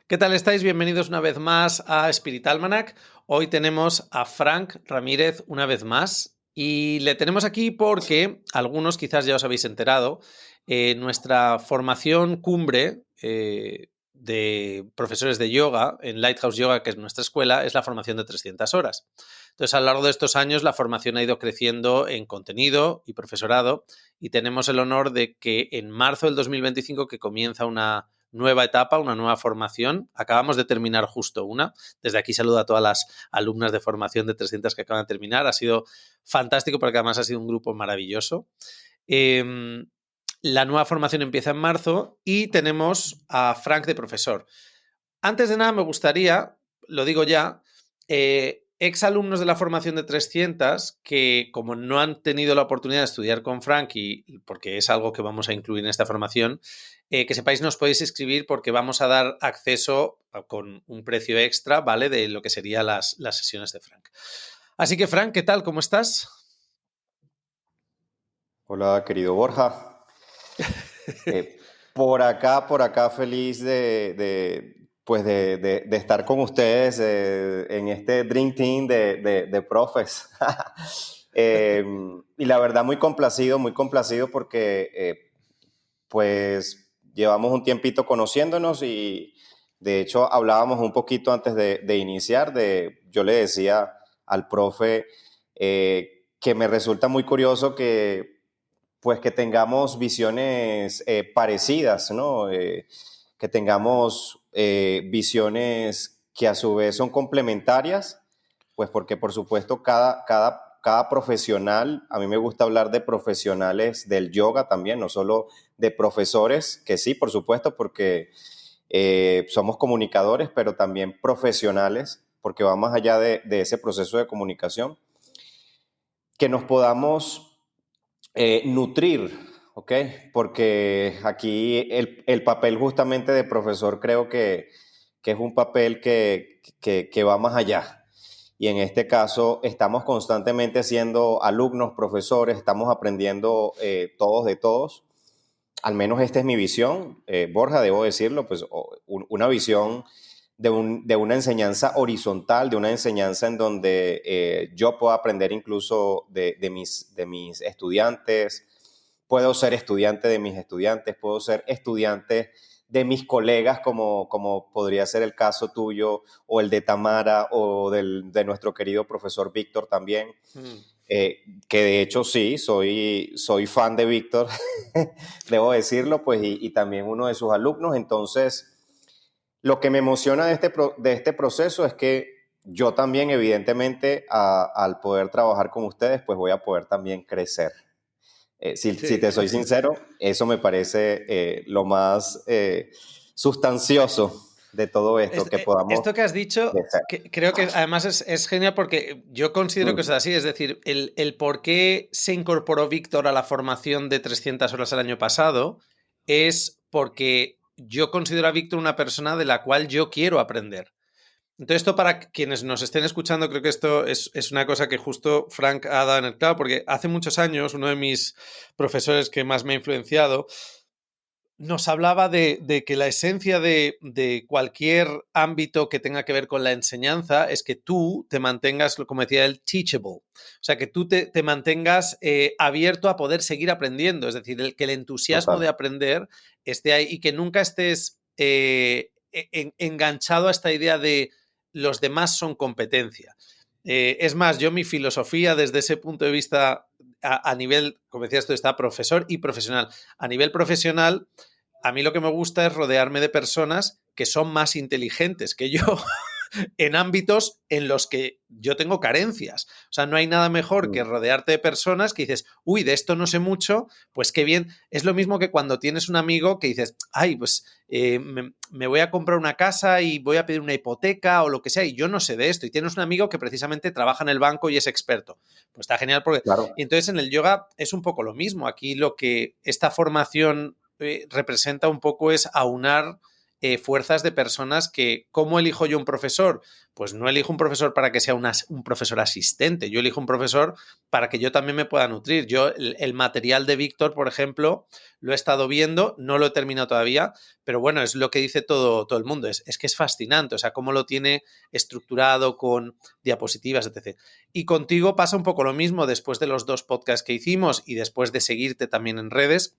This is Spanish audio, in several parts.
¿Qué tal estáis? Bienvenidos una vez más a Spirit Almanac. Hoy tenemos a Frank Ramírez una vez más y le tenemos aquí porque algunos quizás ya os habéis enterado, nuestra formación cumbre de profesores de yoga en Lighthouse Yoga, que es nuestra escuela, es la formación de 300 horas. Entonces, a lo largo de estos años, la formación ha ido creciendo en contenido y profesorado y tenemos el honor de que en marzo del 2025, que comienza una nueva etapa, una nueva formación. Acabamos de terminar justo una. Desde aquí saludo a todas las alumnas de formación de 300 que acaban de terminar. Ha sido fantástico porque además ha sido un grupo maravilloso. La nueva formación empieza en marzo y tenemos a Frank de profesor. Antes de nada me gustaría, lo digo ya, exalumnos de la formación de 300 que como no han tenido la oportunidad de estudiar con Frank, y porque es algo que vamos a incluir en esta formación, que sepáis nos podéis inscribir porque vamos a dar acceso con un precio extra, ¿vale? De lo que serían las sesiones de Frank. Así que Frank, ¿qué tal? ¿Cómo estás? Hola, querido Borja. Por acá feliz de estar con ustedes en este Dream Team de profes. Eh, y la verdad muy complacido porque pues llevamos un tiempito conociéndonos y de hecho hablábamos un poquito antes de iniciar, yo le decía al profe que me resulta muy curioso que pues que tengamos visiones parecidas, ¿no? Que tengamos visiones que a su vez son complementarias, pues porque por supuesto cada profesional, a mí me gusta hablar de profesionales del yoga también, no solo de profesores, que sí, por supuesto, porque somos comunicadores, pero también profesionales, porque va más allá de ese proceso de comunicación, que nos podamos nutrir, ¿ok? Porque aquí el papel justamente de profesor creo que es un papel que va más allá. Y en este caso estamos constantemente siendo alumnos, profesores, estamos aprendiendo todos de todos. Al menos esta es mi visión, Borja, debo decirlo, pues una visión de una enseñanza horizontal, de una enseñanza en donde yo puedo aprender incluso de mis estudiantes, puedo ser estudiante de mis estudiantes, puedo ser estudiante de mis colegas, como podría ser el caso tuyo, o el de Tamara, o de nuestro querido profesor Víctor también. Que de hecho sí, soy fan de Víctor, debo decirlo, pues, y también uno de sus alumnos. Entonces, lo que me emociona de este proceso es que yo también, evidentemente, al poder trabajar con ustedes, pues voy a poder también crecer. Si te Sí. soy sincero, eso me parece lo más sustancioso de todo esto, que podamos Esto que has dicho, crecer. creo que además es genial porque yo considero que es Mm, así. Es decir, el por qué se incorporó Víctor a la formación de 300 horas el año pasado es porque yo considero a Víctor una persona de la cual yo quiero aprender. Entonces, esto para quienes nos estén escuchando, creo que esto es una cosa que justo Frank ha dado en el clavo, porque hace muchos años uno de mis profesores que más me ha influenciado nos hablaba de que la esencia de cualquier ámbito que tenga que ver con la enseñanza es que tú te mantengas, como decía él, teachable. O sea, que tú te mantengas abierto a poder seguir aprendiendo. Es decir, que el entusiasmo de total. aprender esté ahí y que nunca estés enganchado a esta idea de los demás son competencia. Es más, yo mi filosofía desde ese punto de vista a nivel, como decías tú, está profesor y profesional. A nivel profesional, a mí lo que me gusta es rodearme de personas que son más inteligentes que yo en ámbitos en los que yo tengo carencias. O sea, no hay nada mejor que Mm, rodearte de personas que dices, uy, de esto no sé mucho, pues qué bien. Es lo mismo que cuando tienes un amigo que dices, ay, pues me voy a comprar una casa y voy a pedir una hipoteca o lo que sea, y yo no sé de esto. Y tienes un amigo que precisamente trabaja en el banco y es experto. Pues está genial porque... Y claro. entonces en el yoga es un poco lo mismo. Aquí lo que esta formación representa un poco es aunar fuerzas de personas que, ¿cómo elijo yo un profesor? Pues no elijo un profesor para que sea un profesor asistente, yo elijo un profesor para que yo también me pueda nutrir. Yo el material de Víctor, por ejemplo, lo he estado viendo, no lo he terminado todavía, pero bueno, es lo que dice todo el mundo, es que es fascinante, o sea, cómo lo tiene estructurado con diapositivas, etc. Y contigo pasa un poco lo mismo después de los 2 podcasts que hicimos y después de seguirte también en redes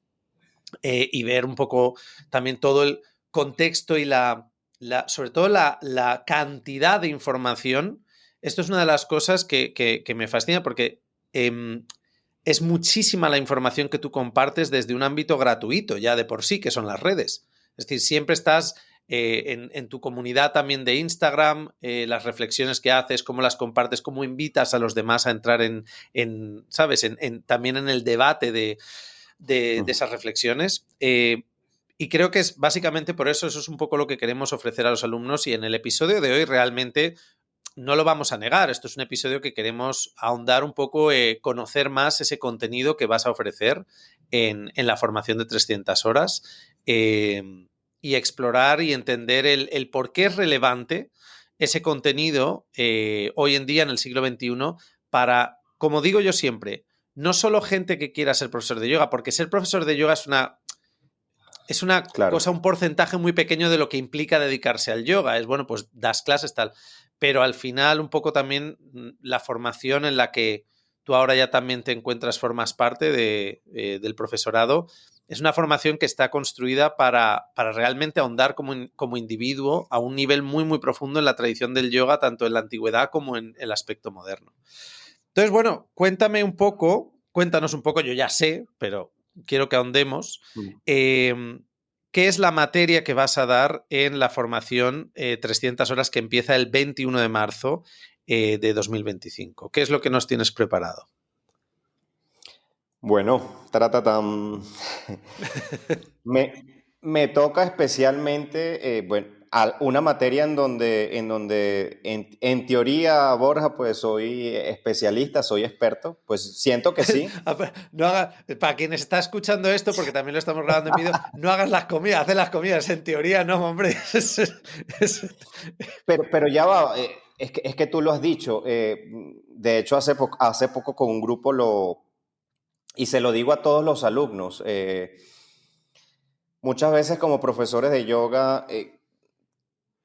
y ver un poco también todo el contexto y sobre todo la cantidad de información. Esto es una de las cosas que me fascina porque es muchísima la información que tú compartes desde un ámbito gratuito, ya de por sí, que son las redes. Es decir, siempre estás en tu comunidad también de Instagram, las reflexiones que haces, cómo las compartes, cómo invitas a los demás a entrar ¿sabes? También en el debate de esas reflexiones. Y creo que es básicamente por eso, eso es un poco lo que queremos ofrecer a los alumnos y en el episodio de hoy realmente no lo vamos a negar, esto es un episodio que queremos ahondar un poco, conocer más ese contenido que vas a ofrecer en la formación de 300 horas y explorar y entender el por qué es relevante ese contenido hoy en día en el siglo XXI para, como digo yo siempre, no solo gente que quiera ser profesor de yoga, porque ser profesor de yoga es una Claro. cosa, un porcentaje muy pequeño de lo que implica dedicarse al yoga. Es bueno, pues das clases tal. Pero al final, un poco también la formación en la que tú ahora ya también te encuentras, formas parte del profesorado, es una formación que está construida para realmente ahondar como individuo a un nivel muy, muy profundo en la tradición del yoga, tanto en la antigüedad como en el aspecto moderno. Entonces, bueno, cuéntanos un poco, yo ya sé, pero quiero que ahondemos. Eh, ¿Qué es la materia que vas a dar en la formación 300 horas que empieza el 21 de marzo de 2025? ¿Qué es lo que nos tienes preparado? Bueno, tratatam. Me toca especialmente, bueno, una materia en teoría, Borja, pues soy especialista, soy experto, pues siento que sí, No para quien está escuchando esto, porque también lo estamos grabando en vídeo, no hagas las comidas, haz las comidas. En teoría, no, hombre. pero ya va, es que tú lo has dicho, de hecho hace poco con un grupo y se lo digo a todos los alumnos, muchas veces como profesores de yoga,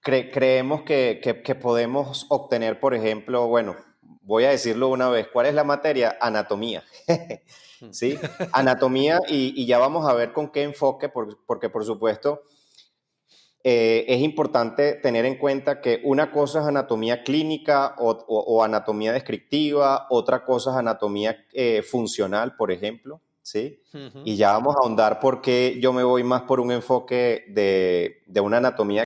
creemos que podemos obtener, por ejemplo, bueno, voy a decirlo una vez, ¿cuál es la materia? Anatomía. ¿Sí? Anatomía y ya vamos a ver con qué enfoque, porque por supuesto es importante tener en cuenta que una cosa es anatomía clínica o anatomía descriptiva, otra cosa es anatomía funcional, por ejemplo, ¿sí? Y ya vamos a ahondar por qué yo me voy más por un enfoque de una anatomía.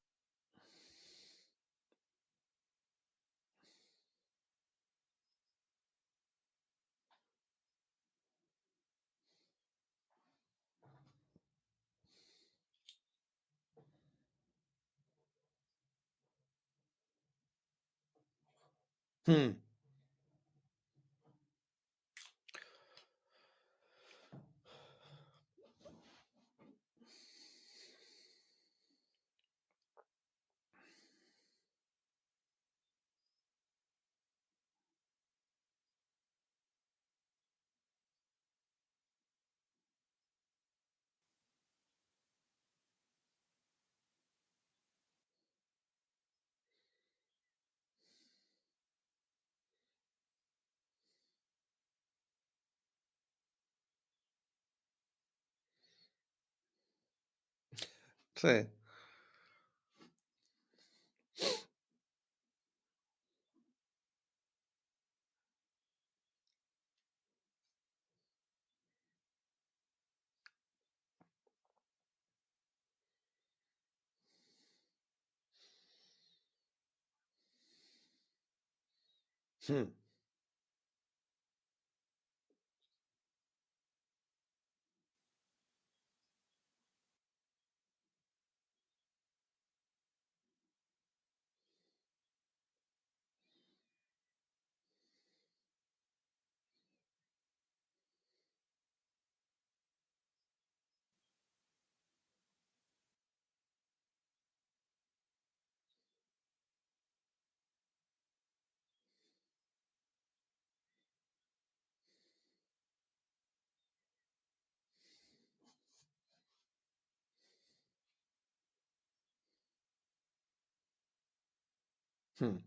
Sí. Hmm.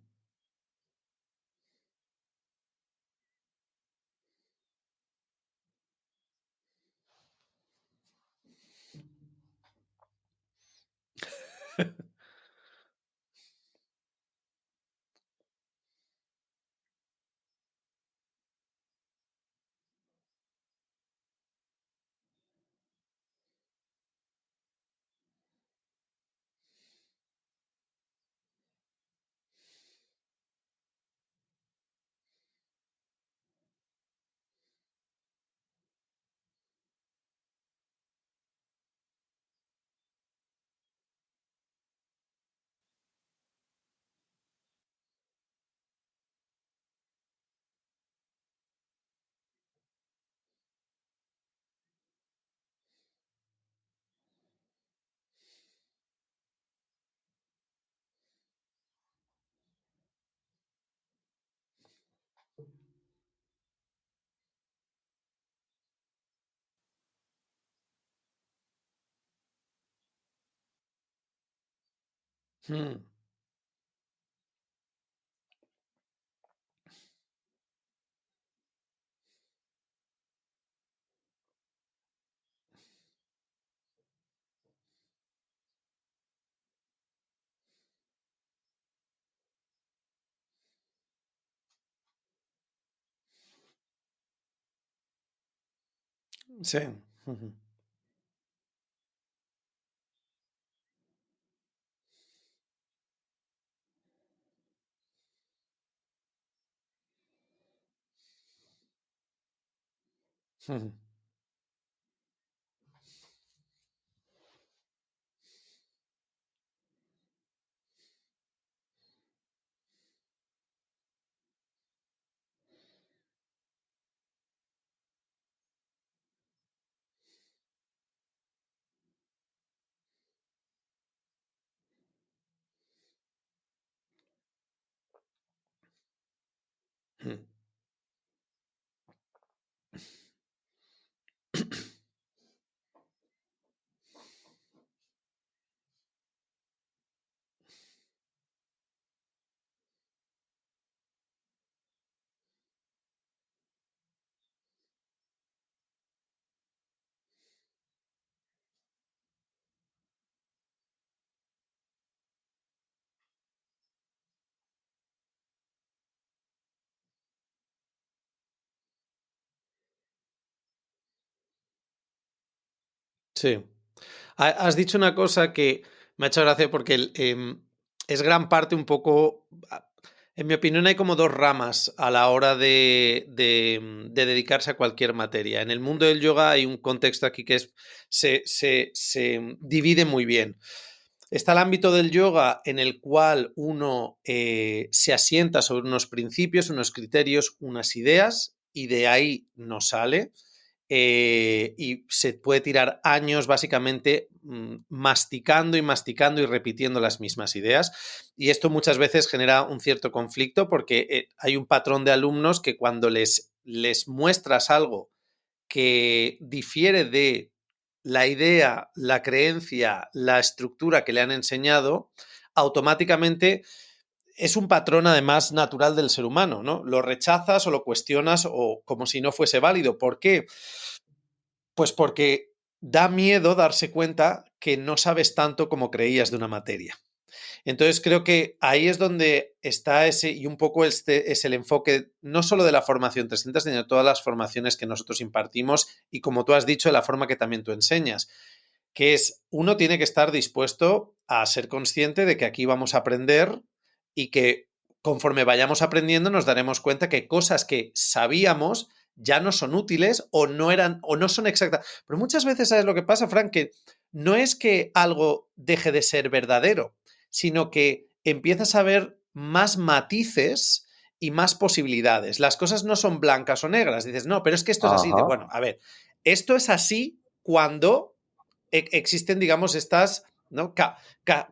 Hmm. Sí. Ujú. Ujú. Ujú. Sí. Has dicho una cosa que me ha hecho gracia porque es gran parte un poco, en mi opinión hay como dos ramas a la hora de dedicarse a cualquier materia. En el mundo del yoga hay un contexto aquí que se divide muy bien. Está el ámbito del yoga en el cual uno se asienta sobre unos principios, unos criterios, unas ideas y de ahí no sale. Y se puede tirar años básicamente masticando y masticando y repitiendo las mismas ideas. Y esto muchas veces genera un cierto conflicto porque hay un patrón de alumnos que cuando les muestras algo que difiere de la idea, la creencia, la estructura que le han enseñado, automáticamente es un patrón además natural del ser humano, ¿no? Lo rechazas o lo cuestionas o como si no fuese válido. ¿Por qué? Pues porque da miedo darse cuenta que no sabes tanto como creías de una materia. Entonces creo que ahí es donde está ese y un poco este es el enfoque no solo de la formación 300, sino de todas las formaciones que nosotros impartimos y como tú has dicho, de la forma que también tú enseñas, que es uno tiene que estar dispuesto a ser consciente de que aquí vamos a aprender y que conforme vayamos aprendiendo nos daremos cuenta que cosas que sabíamos ya no son útiles o no eran o no son exactas. Pero muchas veces sabes lo que pasa, Frank, que no es que algo deje de ser verdadero, sino que empiezas a ver más matices y más posibilidades. Las cosas no son blancas o negras. Dices, no, pero es que esto es así. Ajá. Bueno, a ver, esto es así cuando existen, digamos, estas, ¿no?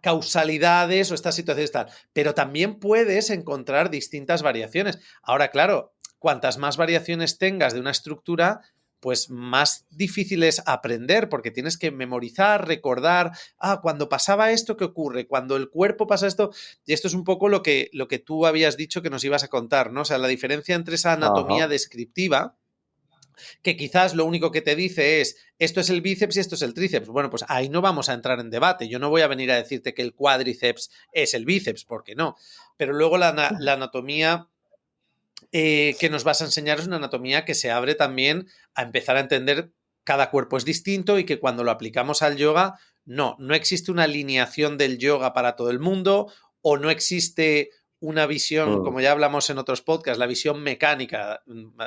Causalidades o estas situaciones tal. Pero también puedes encontrar distintas variaciones. Ahora, claro, cuantas más variaciones tengas de una estructura, pues más difícil es aprender, porque tienes que memorizar, recordar, cuando pasaba esto, ¿qué ocurre? Cuando el cuerpo pasa esto, y esto es un poco lo que tú habías dicho que nos ibas a contar, ¿no? O sea, la diferencia entre esa anatomía Ajá. descriptiva, que quizás lo único que te dice es esto es el bíceps y esto es el tríceps. Bueno, pues ahí no vamos a entrar en debate. Yo no voy a venir a decirte que el cuádriceps es el bíceps, porque no. Pero luego la anatomía que nos vas a enseñar es una anatomía que se abre también a empezar a entender cada cuerpo es distinto y que cuando lo aplicamos al yoga, no existe una alineación del yoga para todo el mundo o no existe una visión, Mm. como ya hablamos en otros podcasts, la visión mecánica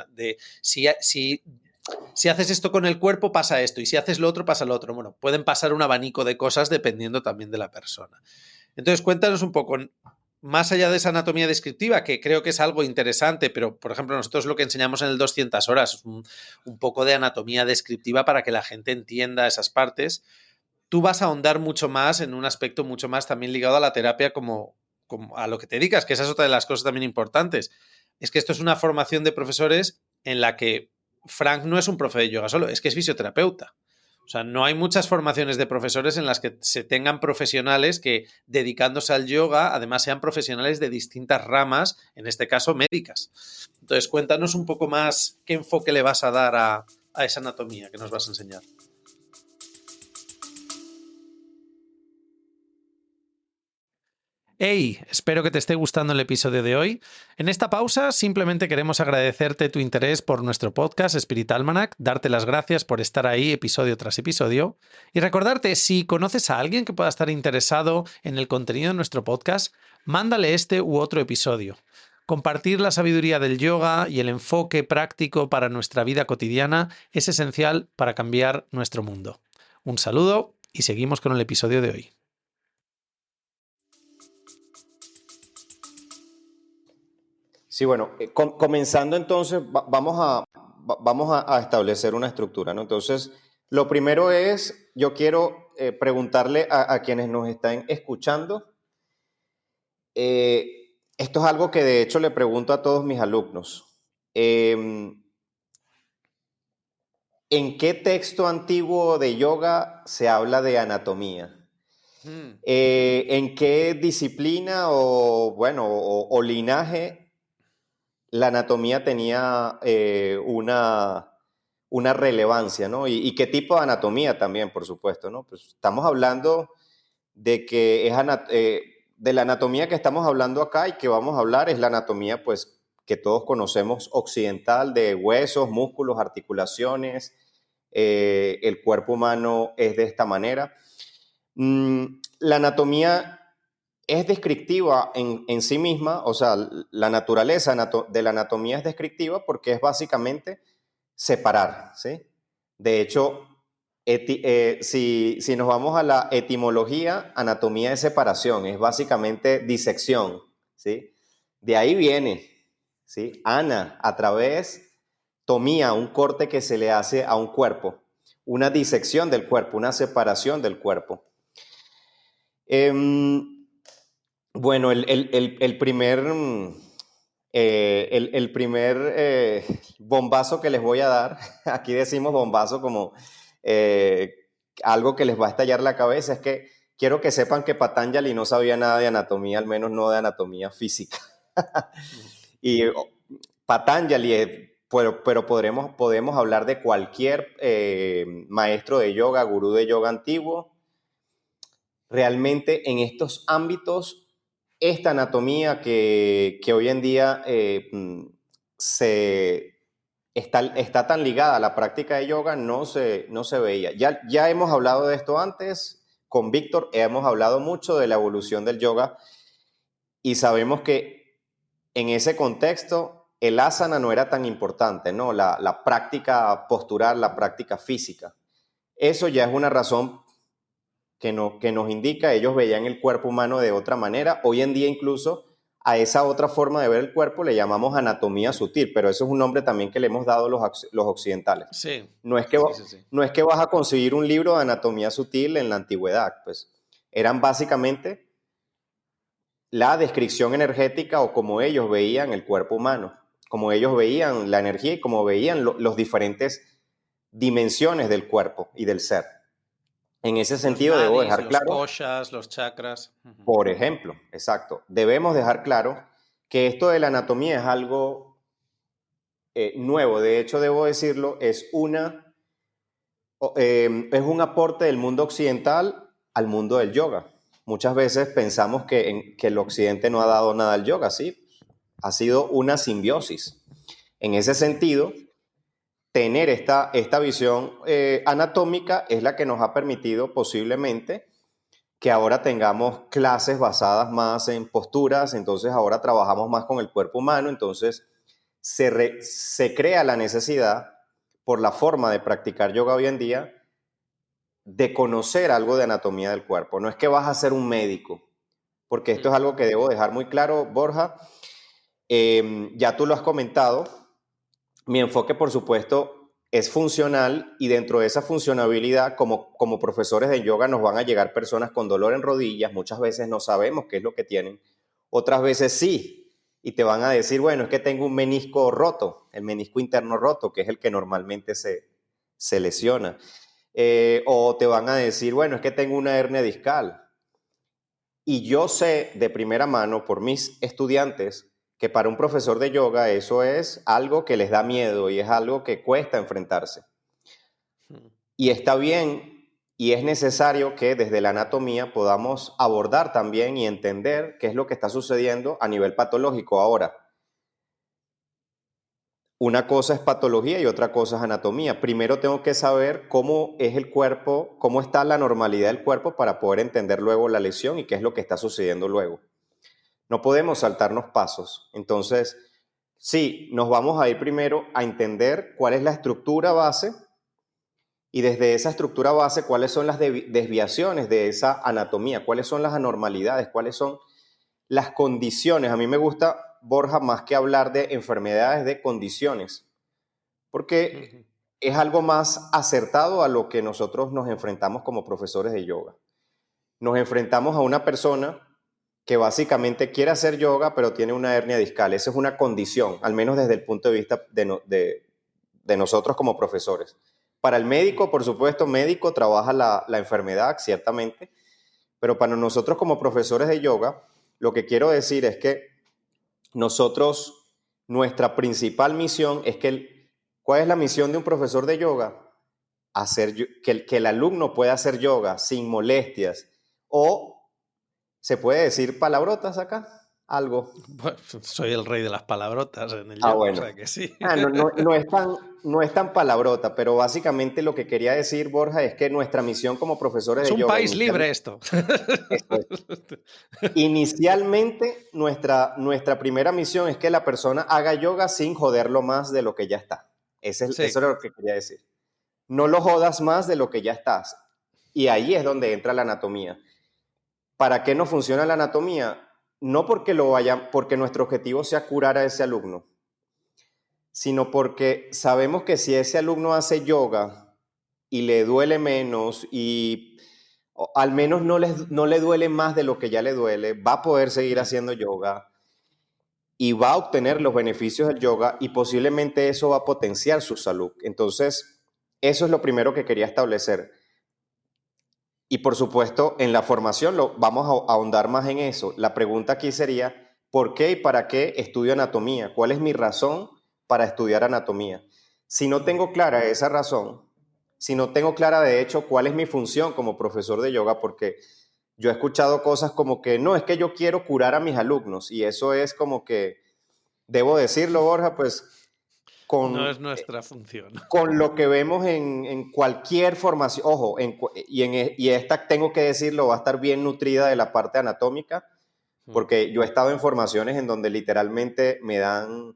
de si haces esto con el cuerpo pasa esto y si haces lo otro pasa lo otro. Bueno, pueden pasar un abanico de cosas dependiendo también de la persona. Entonces, cuéntanos un poco, más allá de esa anatomía descriptiva, que creo que es algo interesante, pero, por ejemplo, nosotros lo que enseñamos en el 200 horas es un poco de anatomía descriptiva para que la gente entienda esas partes. Tú vas a ahondar mucho más en un aspecto mucho más también ligado a la terapia como a lo que te dedicas, que esa es otra de las cosas también importantes. Es que esto es una formación de profesores en la que Frank no es un profe de yoga solo, es que es fisioterapeuta. O sea, no hay muchas formaciones de profesores en las que se tengan profesionales que, dedicándose al yoga, además sean profesionales de distintas ramas, en este caso médicas. Entonces, cuéntanos un poco más qué enfoque le vas a dar a esa anatomía que nos vas a enseñar. Hey, espero que te esté gustando el episodio de hoy. En esta pausa simplemente queremos agradecerte tu interés por nuestro podcast Spirit Almanac, darte las gracias por estar ahí episodio tras episodio y recordarte, si conoces a alguien que pueda estar interesado en el contenido de nuestro podcast, mándale este u otro episodio. Compartir la sabiduría del yoga y el enfoque práctico para nuestra vida cotidiana es esencial para cambiar nuestro mundo. Un saludo y seguimos con el episodio de hoy. Sí, bueno, comenzando entonces, vamos a establecer una estructura, ¿no? Entonces, lo primero es, yo quiero preguntarle a quienes nos están escuchando, esto es algo que de hecho le pregunto a todos mis alumnos. ¿En qué texto antiguo de yoga se habla de anatomía? ¿En qué disciplina o linaje la anatomía tenía una relevancia, ¿no? Y qué tipo de anatomía también, por supuesto, ¿no? Pues estamos hablando de que de la anatomía que estamos hablando acá y que vamos a hablar es la anatomía, pues, que todos conocemos occidental, de huesos, músculos, articulaciones. El cuerpo humano es de esta manera. La anatomía es descriptiva en sí misma, o sea, la naturaleza de la anatomía es descriptiva porque es básicamente separar, ¿sí? De hecho, si nos vamos a la etimología, anatomía es separación, es básicamente disección, ¿sí? De ahí viene, ¿sí? Ana, a través, tomía, un corte que se le hace a un cuerpo, una disección del cuerpo, una separación del cuerpo. Bueno, el primer, el primer bombazo que les voy a dar, aquí decimos bombazo como eh, algo que les va a estallar la cabeza, es que quiero que sepan que Patanjali no sabía nada de anatomía, al menos no de anatomía física. Y Patanjali, pero podemos hablar de cualquier maestro de yoga, gurú de yoga antiguo. Realmente en estos ámbitos, esta anatomía que hoy en día está tan ligada a la práctica de yoga no se veía. Ya hemos hablado de esto antes con Víctor, hemos hablado mucho de la evolución del yoga y sabemos que en ese contexto el asana no era tan importante, ¿no? La práctica postural, la práctica física. Eso ya es una razón que nos indica, ellos veían el cuerpo humano de otra manera. Hoy en día incluso a esa otra forma de ver el cuerpo le llamamos anatomía sutil, pero eso es un nombre también que le hemos dado los occidentales. Sí, No es que, sí. no es que vas a conseguir un libro de anatomía sutil en la antigüedad, pues eran básicamente la descripción energética o como ellos veían el cuerpo humano, como ellos veían la energía y como veían los diferentes dimensiones del cuerpo y del ser. En ese Los sentido debo nadis, dejar los claro, koshas, los chakras. por ejemplo, exacto, debemos dejar claro que esto de la anatomía es algo nuevo. De hecho, debo decirlo, es un aporte del mundo occidental al mundo del yoga. Muchas veces pensamos que el occidente no ha dado nada al yoga, sí, ha sido una simbiosis. En ese sentido, tener esta visión anatómica es la que nos ha permitido posiblemente que ahora tengamos clases basadas más en posturas, entonces ahora trabajamos más con el cuerpo humano, entonces se crea la necesidad por la forma de practicar yoga hoy en día de conocer algo de anatomía del cuerpo. No es que vas a ser un médico, porque esto es algo que debo dejar muy claro, Borja. Ya tú lo has comentado, mi enfoque, por supuesto, es funcional y dentro de esa funcionabilidad, como profesores de yoga, nos van a llegar personas con dolor en rodillas. Muchas veces no sabemos qué es lo que tienen, otras veces sí, y te van a decir, bueno, es que tengo un menisco roto, el menisco interno roto, que es el que normalmente se lesiona. O te van a decir, bueno, es que tengo una hernia discal. Y yo sé de primera mano por mis estudiantes que para un profesor de yoga eso es algo que les da miedo y es algo que cuesta enfrentarse. Y está bien y es necesario que desde la anatomía podamos abordar también y entender qué es lo que está sucediendo a nivel patológico ahora. Una cosa es patología y otra cosa es anatomía. Primero tengo que saber cómo es el cuerpo, cómo está la normalidad del cuerpo para poder entender luego la lesión y qué es lo que está sucediendo luego. No podemos saltarnos pasos. Entonces, sí, nos vamos a ir primero a entender cuál es la estructura base y desde esa estructura base cuáles son las desviaciones de esa anatomía, cuáles son las anormalidades, cuáles son las condiciones. A mí me gusta, Borja, más que hablar de enfermedades, de condiciones, porque es algo más acertado a lo que nosotros nos enfrentamos como profesores de yoga. Nos enfrentamos a una persona que básicamente quiere hacer yoga, pero tiene una hernia discal. Esa es una condición, al menos desde el punto de vista de nosotros como profesores. Para el médico, por supuesto, médico trabaja la enfermedad, ciertamente, pero para nosotros como profesores de yoga, lo que quiero decir es que nosotros, nuestra principal misión es ¿cuál es la misión de un profesor de yoga? Que el alumno pueda hacer yoga sin molestias o ¿se puede decir palabrotas acá? Algo. Bueno, soy el rey de las palabrotas en el Ah, yoga, o bueno. sea que sí. No es tan palabrota, pero básicamente lo que quería decir, Borja, es que nuestra misión como profesores Es de un yoga país libre esto. inicialmente nuestra primera misión es que la persona haga yoga sin joderlo más de lo que ya está. Eso Sí. era lo que quería decir. No lo jodas más de lo que ya estás. Y ahí es donde entra la anatomía. ¿Para qué no funciona la anatomía? No porque nuestro objetivo sea curar a ese alumno, sino porque sabemos que si ese alumno hace yoga y le duele menos y al menos no le duele más de lo que ya le duele, va a poder seguir haciendo yoga y va a obtener los beneficios del yoga y posiblemente eso va a potenciar su salud. Entonces, eso es lo primero que quería establecer. Y por supuesto, en la formación vamos a ahondar más en eso. La pregunta aquí sería, ¿por qué y para qué estudio anatomía? ¿Cuál es mi razón para estudiar anatomía? Si no tengo clara esa razón, si no tengo clara de hecho cuál es mi función como profesor de yoga, porque yo he escuchado cosas como que no, es que yo quiero curar a mis alumnos y eso es como que, debo decirlo, Borja, pues No con es nuestra función. con lo que vemos en cualquier formación, ojo, y esta tengo que decirlo, va a estar bien nutrida de la parte anatómica, porque yo he estado en formaciones en donde literalmente me dan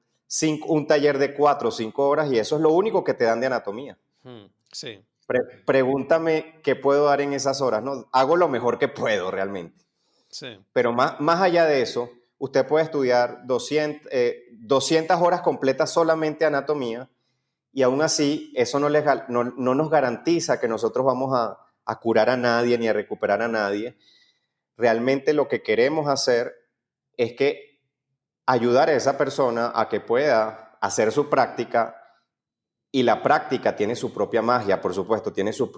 un taller de 4 o 5 horas y eso es lo único que te dan de anatomía. Sí. Pregúntame qué puedo dar en esas horas, ¿no? Hago lo mejor que puedo realmente. Sí. Pero más allá de eso, usted puede estudiar 200 horas completas solamente anatomía y aún así eso no nos garantiza que nosotros vamos a curar a nadie ni a recuperar a nadie. Realmente lo que queremos hacer es que ayudar a esa persona a que pueda hacer su práctica y la práctica tiene su propia magia, por supuesto, tiene sus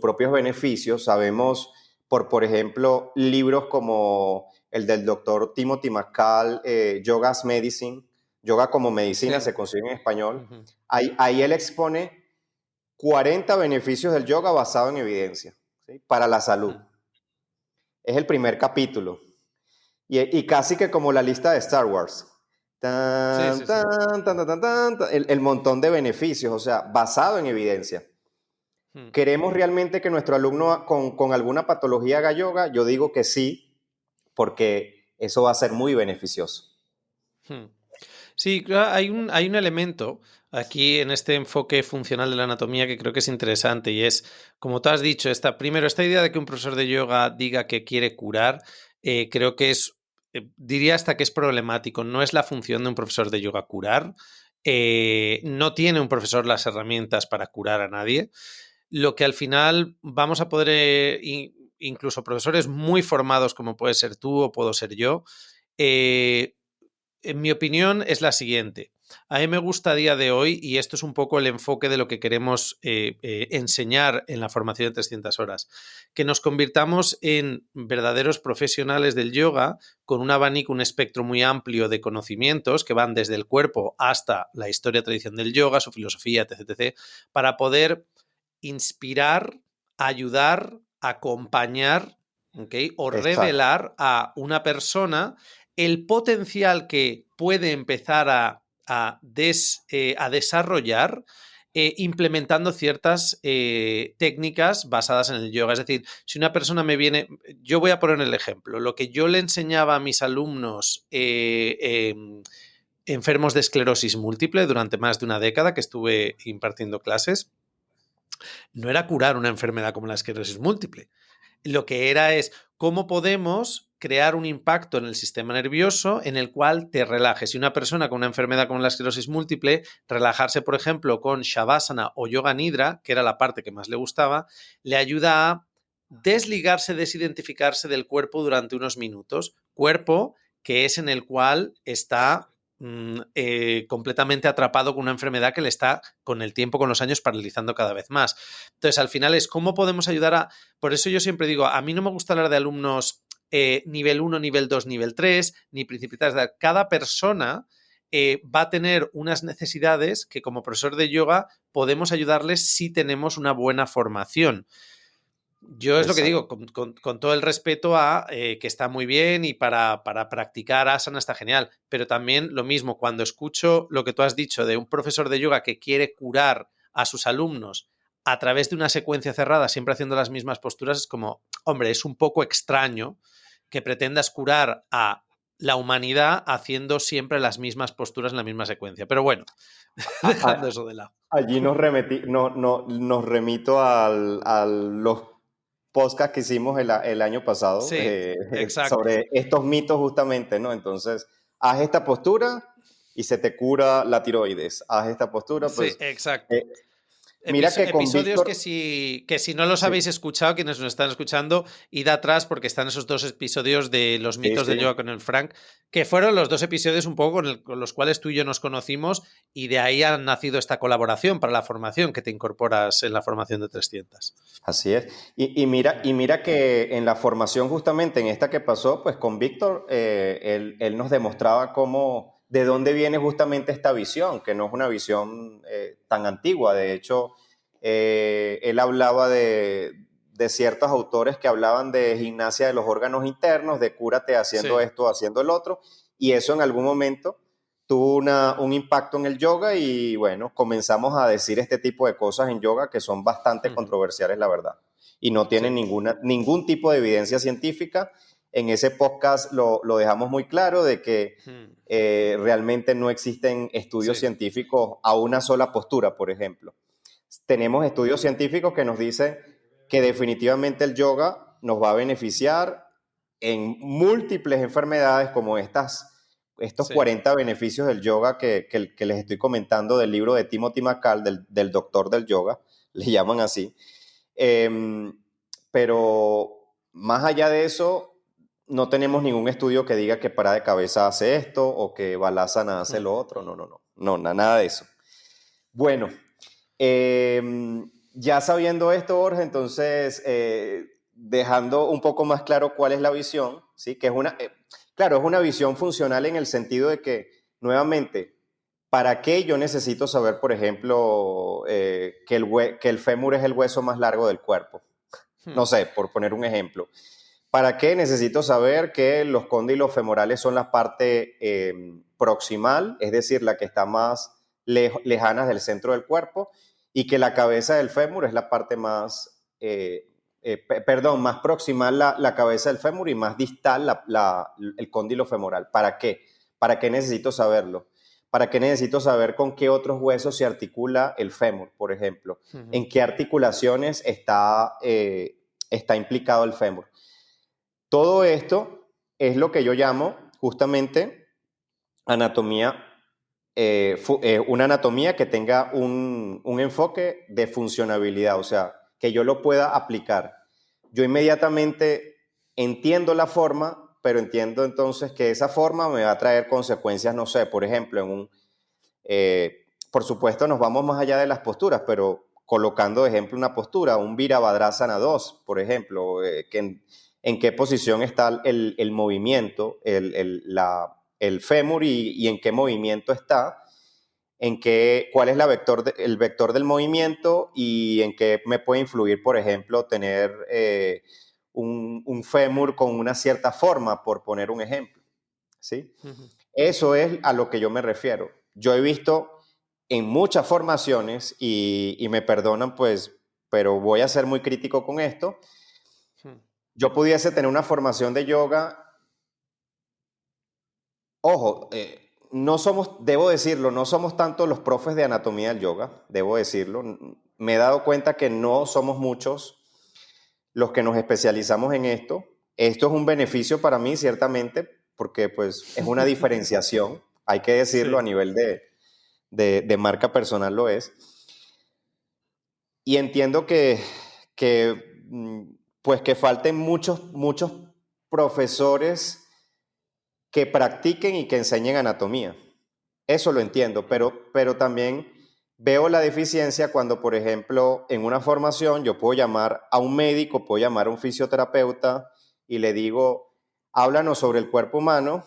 propios beneficios. Sabemos, por ejemplo, libros como el del doctor Timothy McCall, Yoga as Medicine, Yoga como Medicina, Sí. se consigue en español. Ujú. Ahí él expone 40 beneficios del yoga basado en evidencia, ¿sí? Para la salud. Mm. Es el primer capítulo. Y casi que como la lista de Star Wars. Sí, Tan, sí, sí. tan, tan, tan, tan, tan, el montón de beneficios, o sea, basado en evidencia. Mm. ¿Queremos realmente que nuestro alumno con alguna patología haga yoga? Yo digo que sí, porque eso va a ser muy beneficioso. Mm. Sí, claro, hay un elemento aquí en este enfoque funcional de la anatomía que creo que es interesante y es, como tú has dicho, primero, esta idea de que un profesor de yoga diga que quiere curar, creo que diría hasta que es problemático. No es la función de un profesor de yoga curar. No tiene un profesor las herramientas para curar a nadie. Lo que al final vamos a poder, incluso profesores muy formados como puede ser tú o puedo ser yo, eh, en mi opinión es la siguiente. A mí me gusta a día de hoy, y esto es un poco el enfoque de lo que queremos enseñar en la formación de 300 horas, que nos convirtamos en verdaderos profesionales del yoga con un abanico, un espectro muy amplio de conocimientos que van desde el cuerpo hasta la historia, tradición del yoga, su filosofía, etc., etc., para poder inspirar, ayudar, acompañar, ¿okay? O Exacto, revelar a una persona el potencial que puede empezar a desarrollar implementando ciertas técnicas basadas en el yoga. Es decir, si una persona me viene, yo voy a poner el ejemplo, lo que yo le enseñaba a mis alumnos enfermos de esclerosis múltiple durante más de una década que estuve impartiendo clases, no era curar una enfermedad como la esclerosis múltiple. Lo que era es cómo podemos crear un impacto en el sistema nervioso en el cual te relajes. Si una persona con una enfermedad como la esclerosis múltiple, relajarse, por ejemplo, con Shavasana o Yoga Nidra, que era la parte que más le gustaba, le ayuda a desligarse, desidentificarse del cuerpo durante unos minutos. Cuerpo que es en el cual está completamente atrapado con una enfermedad que le está, con el tiempo, con los años, paralizando cada vez más. Entonces, al final es cómo podemos ayudar a... Por eso yo siempre digo, a mí no me gusta hablar de alumnos nivel 1, nivel 2, nivel 3, ni principiantes. Cada persona va a tener unas necesidades que como profesor de yoga podemos ayudarles si tenemos una buena formación. Yo es lo que exacto. digo, con todo el respeto a que está muy bien y para practicar asana está genial, pero también lo mismo, cuando escucho lo que tú has dicho de un profesor de yoga que quiere curar a sus alumnos a través de una secuencia cerrada, siempre haciendo las mismas posturas, es como, hombre, es un poco extraño que pretendas curar a la humanidad haciendo siempre las mismas posturas en la misma secuencia. Pero bueno, A- dejando a- eso de lado. Allí nos remito a los podcasts que hicimos el año pasado Sí, exacto. sobre estos mitos justamente, ¿no? Entonces, haz esta postura y se te cura la tiroides. Haz esta postura, Sí, pues... exacto. eh, mira que con Episodios Víctor... que si no los Sí, habéis escuchado, quienes nos están escuchando, id atrás porque están esos dos episodios de los sí, mitos del sí. yoga con el Frank, que fueron los dos episodios un poco con los cuales tú y yo nos conocimos y de ahí ha nacido esta colaboración para la formación que te incorporas en la formación de 300. Así es. Y mira que en la formación justamente, en esta que pasó, pues con Víctor, él nos demostraba cómo, de dónde viene justamente esta visión, que no es una visión tan antigua. De hecho, él hablaba de ciertos autores que hablaban de gimnasia de los órganos internos, de cúrate haciendo Sí. esto, haciendo el otro, y eso en algún momento tuvo un impacto en el yoga y bueno, comenzamos a decir este tipo de cosas en yoga que son bastante Ujú. controversiales, la verdad, y no tienen Sí. ningún tipo de evidencia científica. En ese podcast lo dejamos muy claro de que Mm. realmente no existen estudios Sí. científicos a una sola postura, por ejemplo. Tenemos estudios científicos que nos dicen que definitivamente el yoga nos va a beneficiar en múltiples enfermedades como estos Sí. 40 beneficios del yoga que les estoy comentando del libro de Timothy McCall, del doctor del yoga, le llaman así. Eh, pero más allá de eso, no tenemos ningún estudio que diga que para de cabeza hace esto o que Balasana hace Mm. lo otro. No, nada de eso. Bueno, Ya sabiendo esto, Borja, entonces, dejando un poco más claro cuál es la visión, ¿sí? Que es claro, es una visión funcional en el sentido de que, nuevamente, ¿para qué yo necesito saber, por ejemplo, que el fémur es el hueso más largo del cuerpo? Hmm. No sé, por poner un ejemplo. ¿Para qué necesito saber que los cóndilos femorales son la parte proximal, es decir, la que está más lejana del centro del cuerpo, y que la cabeza del fémur es la parte más, más proximal la cabeza del fémur y más distal el cóndilo femoral? ¿Para qué? ¿Para qué necesito saberlo? ¿Para qué necesito saber con qué otros huesos se articula el fémur, por ejemplo? Ujú. ¿En qué articulaciones está implicado el fémur? Todo esto es lo que yo llamo justamente anatomía, una anatomía que tenga un enfoque de funcionabilidad, o sea, que yo lo pueda aplicar. Yo inmediatamente entiendo la forma, pero entiendo entonces que esa forma me va a traer consecuencias, no sé, por ejemplo, por supuesto nos vamos más allá de las posturas, pero colocando de ejemplo una postura, un Virabhadrasana 2, por ejemplo, en qué posición está el movimiento, el fémur y en qué movimiento está, cuál es el vector del movimiento y en qué me puede influir, por ejemplo, tener un fémur con una cierta forma, por poner un ejemplo. ¿Sí? Ujú. Eso es a lo que yo me refiero. Yo he visto en muchas formaciones, y me perdonan pues, pero voy a ser muy crítico con esto, Hmm. yo pudiese tener una formación de yoga, ojo, no somos, debo decirlo, no somos tanto los profes de anatomía del yoga, debo decirlo. Me he dado cuenta que no somos muchos los que nos especializamos en esto. Esto es un beneficio para mí, ciertamente, porque pues es una diferenciación, hay que decirlo, a Sí. nivel de marca personal lo es. Y entiendo pues que falten muchos profesores que practiquen y que enseñen anatomía. Eso lo entiendo, pero también veo la deficiencia cuando, por ejemplo, en una formación yo puedo llamar a un médico, puedo llamar a un fisioterapeuta y le digo, háblanos sobre el cuerpo humano,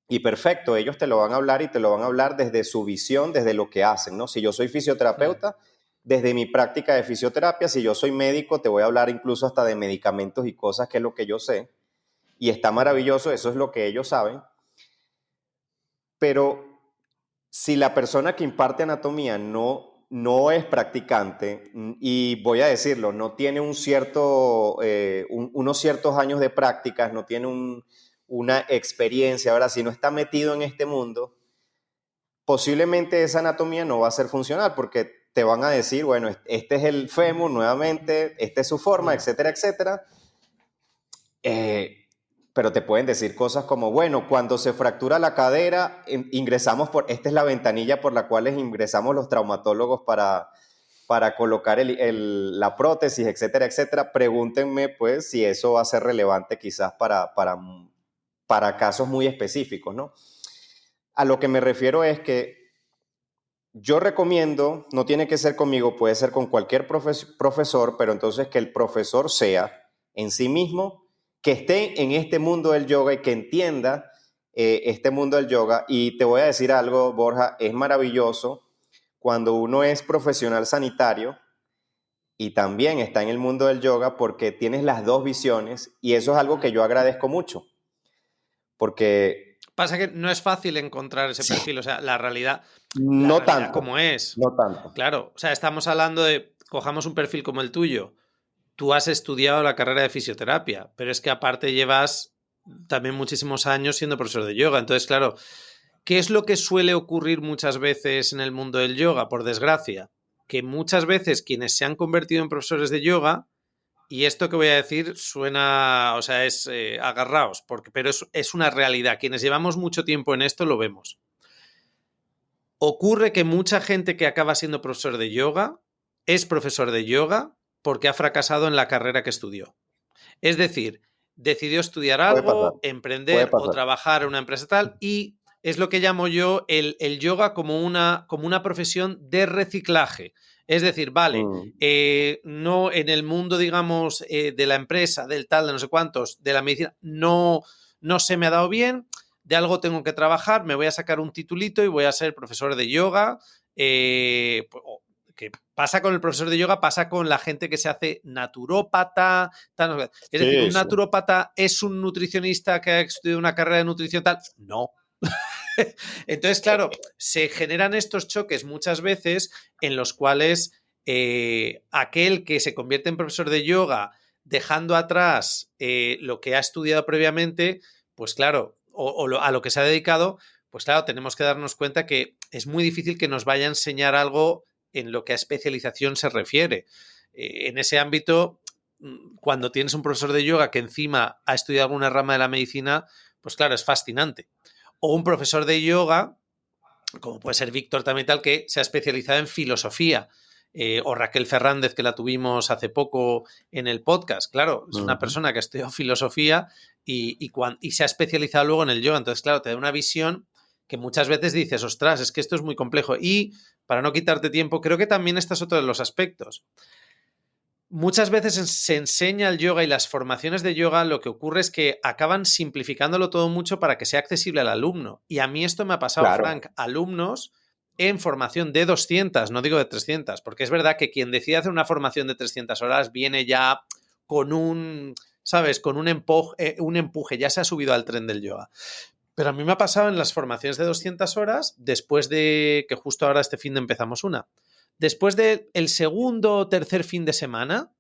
y perfecto, ellos te lo van a hablar y te lo van a hablar desde su visión, desde lo que hacen, ¿no? Si yo soy Hmm. fisioterapeuta, desde mi práctica de fisioterapia; si yo soy médico, te voy a hablar incluso hasta de medicamentos y cosas, que es lo que yo sé, y está Ujú. maravilloso, eso es lo que ellos saben. Pero si la persona que imparte anatomía no es practicante, y voy a decirlo, no tiene unos ciertos años de prácticas, no tiene una experiencia, ahora, si no está metido en este mundo, posiblemente esa anatomía no va a ser funcional, porque te van a decir, bueno, este es el fémur nuevamente, esta es su forma, Hmm. etcétera, etcétera. Eh, pero te pueden decir cosas como, bueno, cuando se fractura la cadera, ingresamos esta es la ventanilla por la cual ingresamos los traumatólogos para colocar la prótesis, etcétera, etcétera. Pregúntenme, pues, si eso va a ser relevante quizás para casos muy específicos, ¿no? A lo que me refiero es que yo recomiendo, no tiene que ser conmigo, puede ser con cualquier profesor, pero entonces que el profesor sea en sí mismo, que esté en este mundo del yoga y que entienda este mundo del yoga. Y te voy a decir algo, Borja, es maravilloso cuando uno es profesional sanitario y también está en el mundo del yoga, porque tienes las dos visiones, y eso es algo que Hmm. yo agradezco mucho, porque Pasa que no es fácil encontrar ese sí, perfil, o sea, la no realidad tanto, como es. no tanto. Claro, o sea, estamos hablando de, cojamos un perfil como el tuyo. Tú has estudiado la carrera de fisioterapia, pero es que aparte llevas también muchísimos años siendo profesor de yoga. Entonces, claro, ¿qué es lo que suele ocurrir muchas veces en el mundo del yoga, por desgracia? Que muchas veces quienes se han convertido en profesores de yoga, y esto que voy a decir suena, o sea, es agarraos, pero es una realidad. Quienes llevamos mucho tiempo en esto lo vemos. Ocurre que mucha gente que acaba siendo profesor de yoga es profesor de yoga porque ha fracasado en la carrera que estudió. Es decir, decidió estudiar Puede pasar, algo, puede emprender o pasar. trabajar en una empresa tal y es lo que llamo yo el yoga como una profesión de reciclaje. Es decir, vale, no en el mundo, digamos, de la empresa, del tal, de no sé cuántos, de la medicina, no se me ha dado bien, de algo tengo que trabajar, me voy a sacar un titulito y voy a ser profesor de yoga. Que pasa con el profesor de yoga, pasa con la gente que se hace naturópata. Tal, es decir, Sí, ¿un sí. naturópata es un nutricionista que ha estudiado una carrera de nutrición tal? No. Entonces, claro, se generan estos choques muchas veces en los cuales aquel que se convierte en profesor de yoga dejando atrás lo que ha estudiado previamente, pues claro, a lo que se ha dedicado, pues claro, tenemos que darnos cuenta que es muy difícil que nos vaya a enseñar algo en lo que a especialización se refiere. En ese ámbito, cuando tienes un profesor de yoga que encima ha estudiado alguna rama de la medicina, pues claro, es fascinante. O un profesor de yoga, como puede ser Víctor también tal, que se ha especializado en filosofía. O Raquel Fernández, que la tuvimos hace poco en el podcast. Claro, es una persona que ha estudiado filosofía y se ha especializado luego en el yoga. Entonces, claro, te da una visión que muchas veces dices, ostras, es que esto es muy complejo. Y para no quitarte tiempo, creo que también este es otro de los aspectos. Muchas veces se enseña el yoga y las formaciones de yoga, lo que ocurre es que acaban simplificándolo todo mucho para que sea accesible al alumno. Y a mí esto me ha pasado, Claro. Frank, alumnos en formación de 200, no digo de 300, porque es verdad que quien decide hacer una formación de 300 horas viene ya con ¿sabes? Con un empuje, ya se ha subido al tren del yoga. Pero a mí me ha pasado en las formaciones de 200 horas, después de que justo ahora este fin de empezamos una. Después del segundo o tercer fin de semana,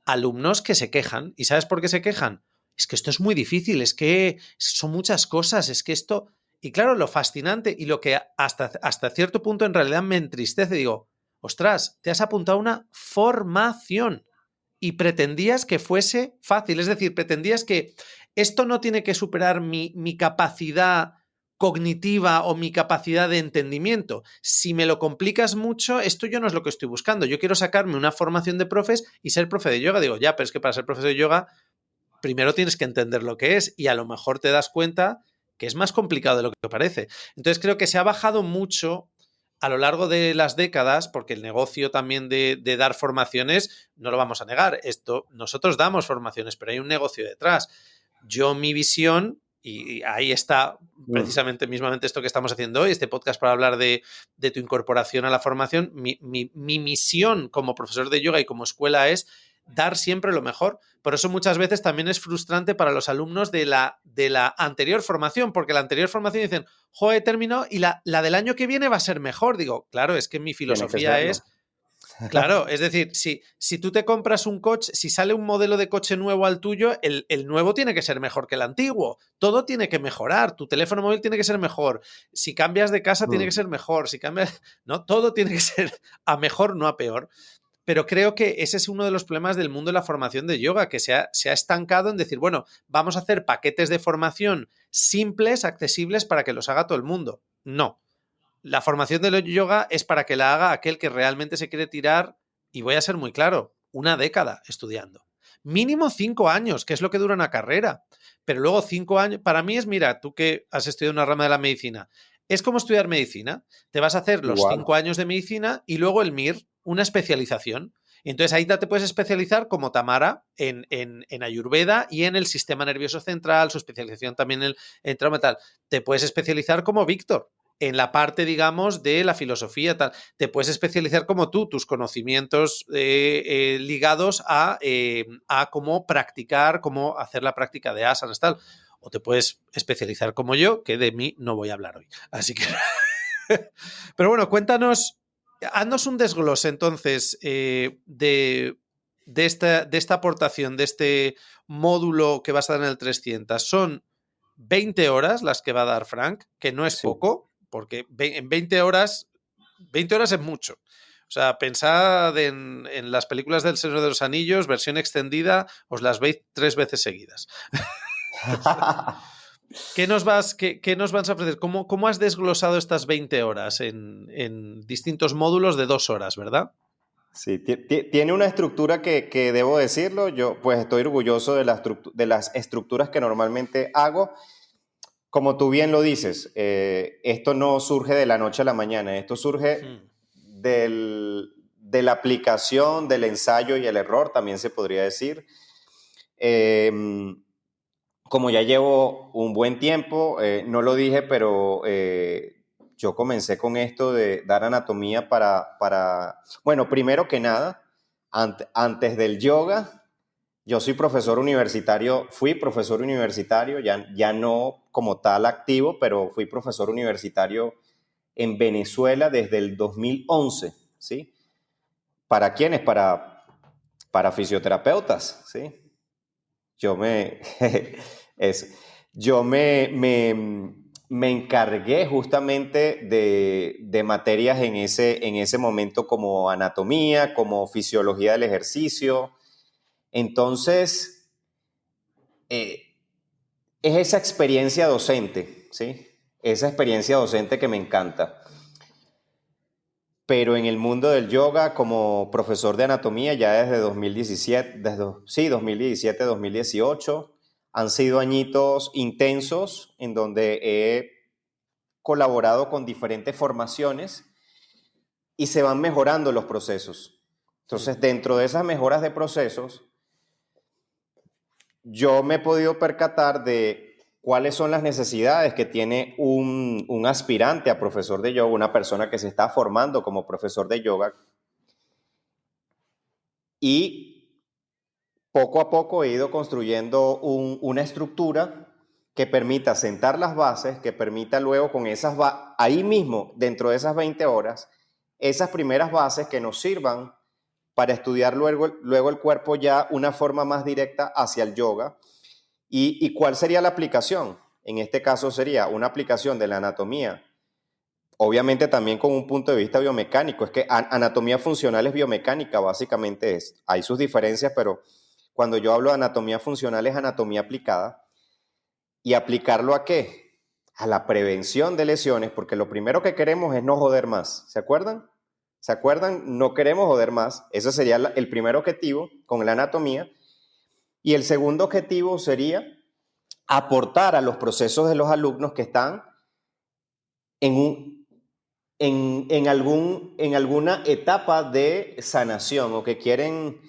alumnos que se quejan. ¿Y sabes por qué se quejan? Es que esto es muy difícil, es que son muchas cosas, es que esto... Y claro, lo fascinante y lo que hasta cierto punto en realidad me entristece, digo, ostras, te has apuntado a una formación y pretendías que fuese fácil, es decir, pretendías que esto no tiene que superar mi capacidad cognitiva o mi capacidad de entendimiento. Si me lo complicas mucho, esto yo no es lo que estoy buscando. Yo quiero sacarme una formación de profes y ser profe de yoga. Digo, ya, pero es que para ser profe de yoga, primero tienes que entender lo que es y a lo mejor te das cuenta que es más complicado de lo que parece. Entonces creo que se ha bajado mucho a lo largo de las décadas, porque el negocio también de dar formaciones, no lo vamos a negar, nosotros damos formaciones, pero hay un negocio detrás. Mi visión, y ahí está precisamente mismamente esto que estamos haciendo hoy, este podcast para hablar de tu incorporación a la formación, mi misión como profesor de yoga y como escuela es dar siempre lo mejor. Por eso muchas veces también es frustrante para los alumnos de la anterior formación, porque la anterior formación dicen, joder, he terminado y la del año que viene va a ser mejor. Digo, claro, es que mi Tiene que filosofía serlo. es... Claro, es decir, si tú te compras un coche, si sale un modelo de coche nuevo al tuyo, el nuevo tiene que ser mejor que el antiguo. Todo tiene que mejorar. Tu teléfono móvil tiene que ser mejor. Si cambias de casa, tiene que ser mejor. Si cambias. No, todo tiene que ser a mejor, no a peor. Pero creo que ese es uno de los problemas del mundo de la formación de yoga, que se ha estancado en decir, bueno, vamos a hacer paquetes de formación simples, accesibles para que los haga todo el mundo. No. La formación de yoga es para que la haga aquel que realmente se quiere tirar, y voy a ser muy claro, una década estudiando. Mínimo 5 años, que es lo que dura una carrera. Pero luego 5 años, para mí es, mira, tú que has estudiado una rama de la medicina, es como estudiar medicina. Te vas a hacer los Igual. 5 años de medicina y luego el MIR, una especialización. Entonces ahí te puedes especializar como Tamara en Ayurveda y en el sistema nervioso central, su especialización también en trauma y tal. Te puedes especializar como Víctor en la parte, digamos, de la filosofía, tal. Te puedes especializar como tú, tus conocimientos ligados a cómo practicar, cómo hacer la práctica de asanas, tal. O te puedes especializar como yo, que de mí no voy a hablar hoy. Así que... Pero bueno, cuéntanos, haznos un desglose entonces de esta aportación, de este módulo que vas a dar en el 300. Son 20 horas las que va a dar Frank, que no es Sí. poco, porque en 20 horas es mucho. O sea, pensad en las películas del Señor de los Anillos, versión extendida, os las veis 3 veces seguidas. ¿Qué nos vas a ofrecer? ¿Cómo has desglosado estas 20 horas en distintos módulos de 2 horas, verdad? Sí, tiene una estructura que debo decirlo, yo pues estoy orgulloso de las estructuras que normalmente hago. como tú bien lo dices, esto no surge de la noche a la mañana, esto surge de la aplicación, del ensayo y el error, también se podría decir. Como ya llevo un buen tiempo, no lo dije, pero yo comencé con esto de dar anatomía bueno, primero que nada, antes del yoga, yo soy profesor universitario, fui profesor universitario, ya no como tal activo, pero fui profesor universitario en Venezuela desde el 2011, ¿sí? ¿Para quiénes? Para fisioterapeutas, ¿sí? Yo me, es, yo me encargué justamente de materias en ese momento como anatomía, como fisiología del ejercicio. Entonces, eh, es esa experiencia docente, ¿sí? Esa experiencia docente que me encanta. Pero en el mundo del yoga, como profesor de anatomía, ya desde 2017, sí, 2017, 2018, han sido añitos intensos en donde he colaborado con diferentes formaciones y se van mejorando los procesos. Entonces, dentro de esas mejoras de procesos, yo me he podido percatar de cuáles son las necesidades que tiene un aspirante a profesor de yoga, una persona que se está formando como profesor de yoga, y poco a poco he ido construyendo una estructura que permita sentar las bases, que permita luego con ahí mismo, dentro de esas 20 horas, esas primeras bases que nos sirvan para estudiar luego el cuerpo ya una forma más directa hacia el yoga. ¿Y cuál sería la aplicación? En este caso sería una aplicación de la anatomía, obviamente también con un punto de vista biomecánico. Es que anatomía funcional es biomecánica, básicamente hay sus diferencias, pero cuando yo hablo de anatomía funcional es anatomía aplicada. ¿Y aplicarlo a qué? A la prevención de lesiones, porque lo primero que queremos es no joder más. ¿Se acuerdan? ¿Se acuerdan? No queremos joder más. Ese sería el primer objetivo con la anatomía. Y el segundo objetivo sería aportar a los procesos de los alumnos que están en, en alguna etapa de sanación o que quieren,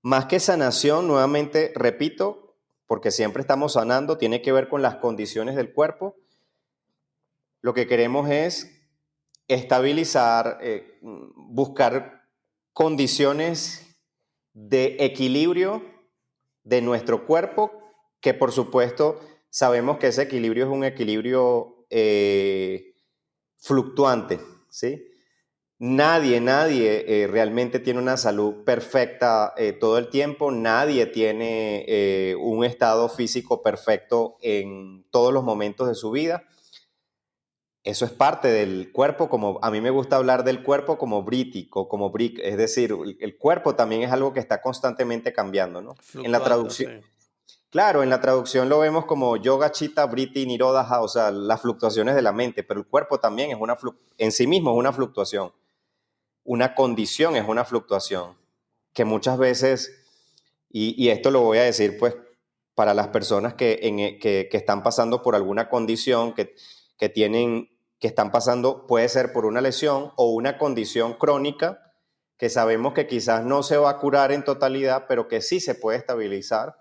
más que sanación, nuevamente repito, porque siempre estamos sanando, tiene que ver con las condiciones del cuerpo. Lo que queremos es estabilizar, buscar condiciones de equilibrio de nuestro cuerpo, que por supuesto sabemos que ese equilibrio es un equilibrio fluctuante, ¿sí? Nadie realmente tiene una salud perfecta todo el tiempo, nadie tiene un estado físico perfecto en todos los momentos de su vida. Eso es parte del cuerpo, como a mí me gusta hablar del cuerpo como brítico, como brick, es decir, el cuerpo también es algo que está constantemente cambiando, ¿no? En la Fluctuando, sí. traducción, claro, en la traducción lo vemos como yoga, chitta, vritti, nirodha, o sea, las fluctuaciones de la mente, pero el cuerpo también es en sí mismo es una fluctuación, una condición es una fluctuación, que muchas veces, y esto lo voy a decir pues para las personas que están pasando por alguna condición, que están pasando, puede ser por una lesión o una condición crónica, que sabemos que quizás no se va a curar en totalidad, pero que sí se puede estabilizar,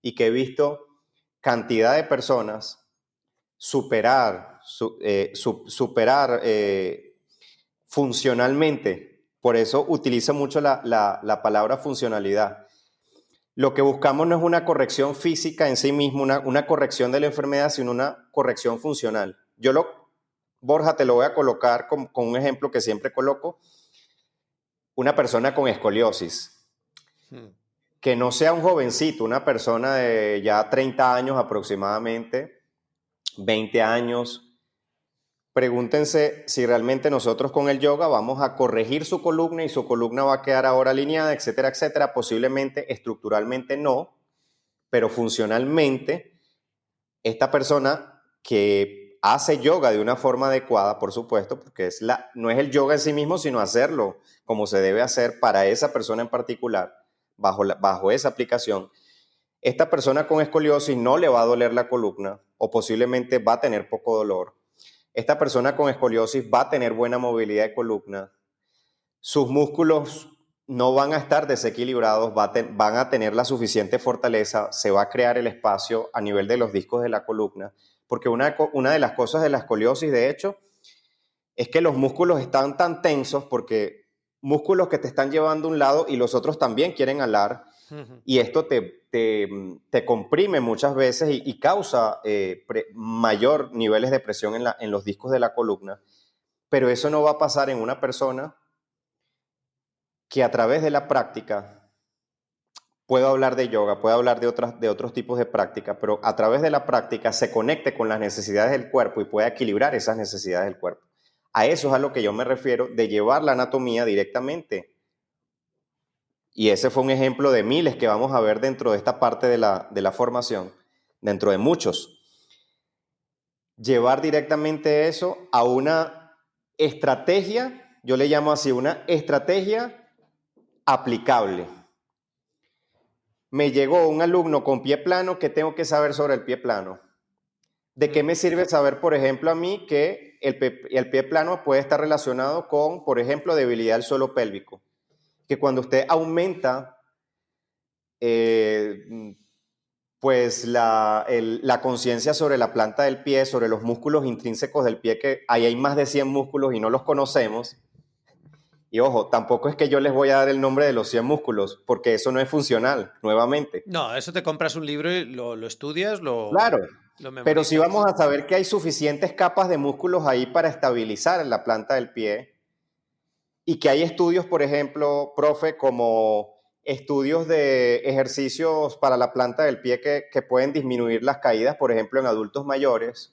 y que he visto cantidad de personas superar funcionalmente. Por eso utilizo mucho la palabra funcionalidad. Lo que buscamos no es una corrección física en sí mismo, una corrección de la enfermedad, sino una corrección funcional. Borja, te lo voy a colocar con un ejemplo que siempre coloco. Una persona con escoliosis, que no sea un jovencito, una persona de ya 30 años aproximadamente, 20 años. Pregúntense si realmente nosotros con el yoga vamos a corregir su columna y su columna va a quedar ahora alineada, etcétera, etcétera. Posiblemente, estructuralmente no, pero funcionalmente, esta persona que hace yoga de una forma adecuada, por supuesto, porque no es el yoga en sí mismo, sino hacerlo como se debe hacer para esa persona en particular, bajo esa aplicación, esta persona con escoliosis no le va a doler la columna o posiblemente va a tener poco dolor. Esta persona con escoliosis va a tener buena movilidad de columna. Sus músculos no van a estar desequilibrados, van a tener la suficiente fortaleza, se va a crear el espacio a nivel de los discos de la columna, porque una de las cosas de la escoliosis, de hecho, es que los músculos están tan tensos porque músculos que te están llevando a un lado y los otros también quieren alar, y esto te comprime muchas veces y causa mayor niveles de presión en los discos de la columna, pero eso no va a pasar en una persona que a través de la práctica, puedo hablar de yoga, puedo hablar de otros tipos de práctica, pero a través de la práctica se conecte con las necesidades del cuerpo y pueda equilibrar esas necesidades del cuerpo. A eso es a lo que yo me refiero de llevar la anatomía directamente. Y ese fue un ejemplo de miles que vamos a ver dentro de esta parte de la formación, dentro de muchos. Llevar directamente eso a una estrategia, yo le llamo así, una estrategia aplicable. Me llegó un alumno con pie plano, ¿qué tengo que saber sobre el pie plano? ¿De qué me sirve saber, por ejemplo, a mí que el pie plano puede estar relacionado con, por ejemplo, debilidad del suelo pélvico? Que cuando usted aumenta pues la conciencia sobre la planta del pie, sobre los músculos intrínsecos del pie, que ahí hay más de 100 músculos y no los conocemos. Y ojo, tampoco es que yo les voy a dar el nombre de los 100 músculos, porque eso no es funcional, nuevamente. No, eso te compras un libro y lo estudias, Claro, lo pero sí memorizas. vamos a saber que hay suficientes capas de músculos ahí para estabilizar la planta del pie y que hay estudios, por ejemplo, profe, como estudios de ejercicios para la planta del pie que pueden disminuir las caídas, por ejemplo, en adultos mayores.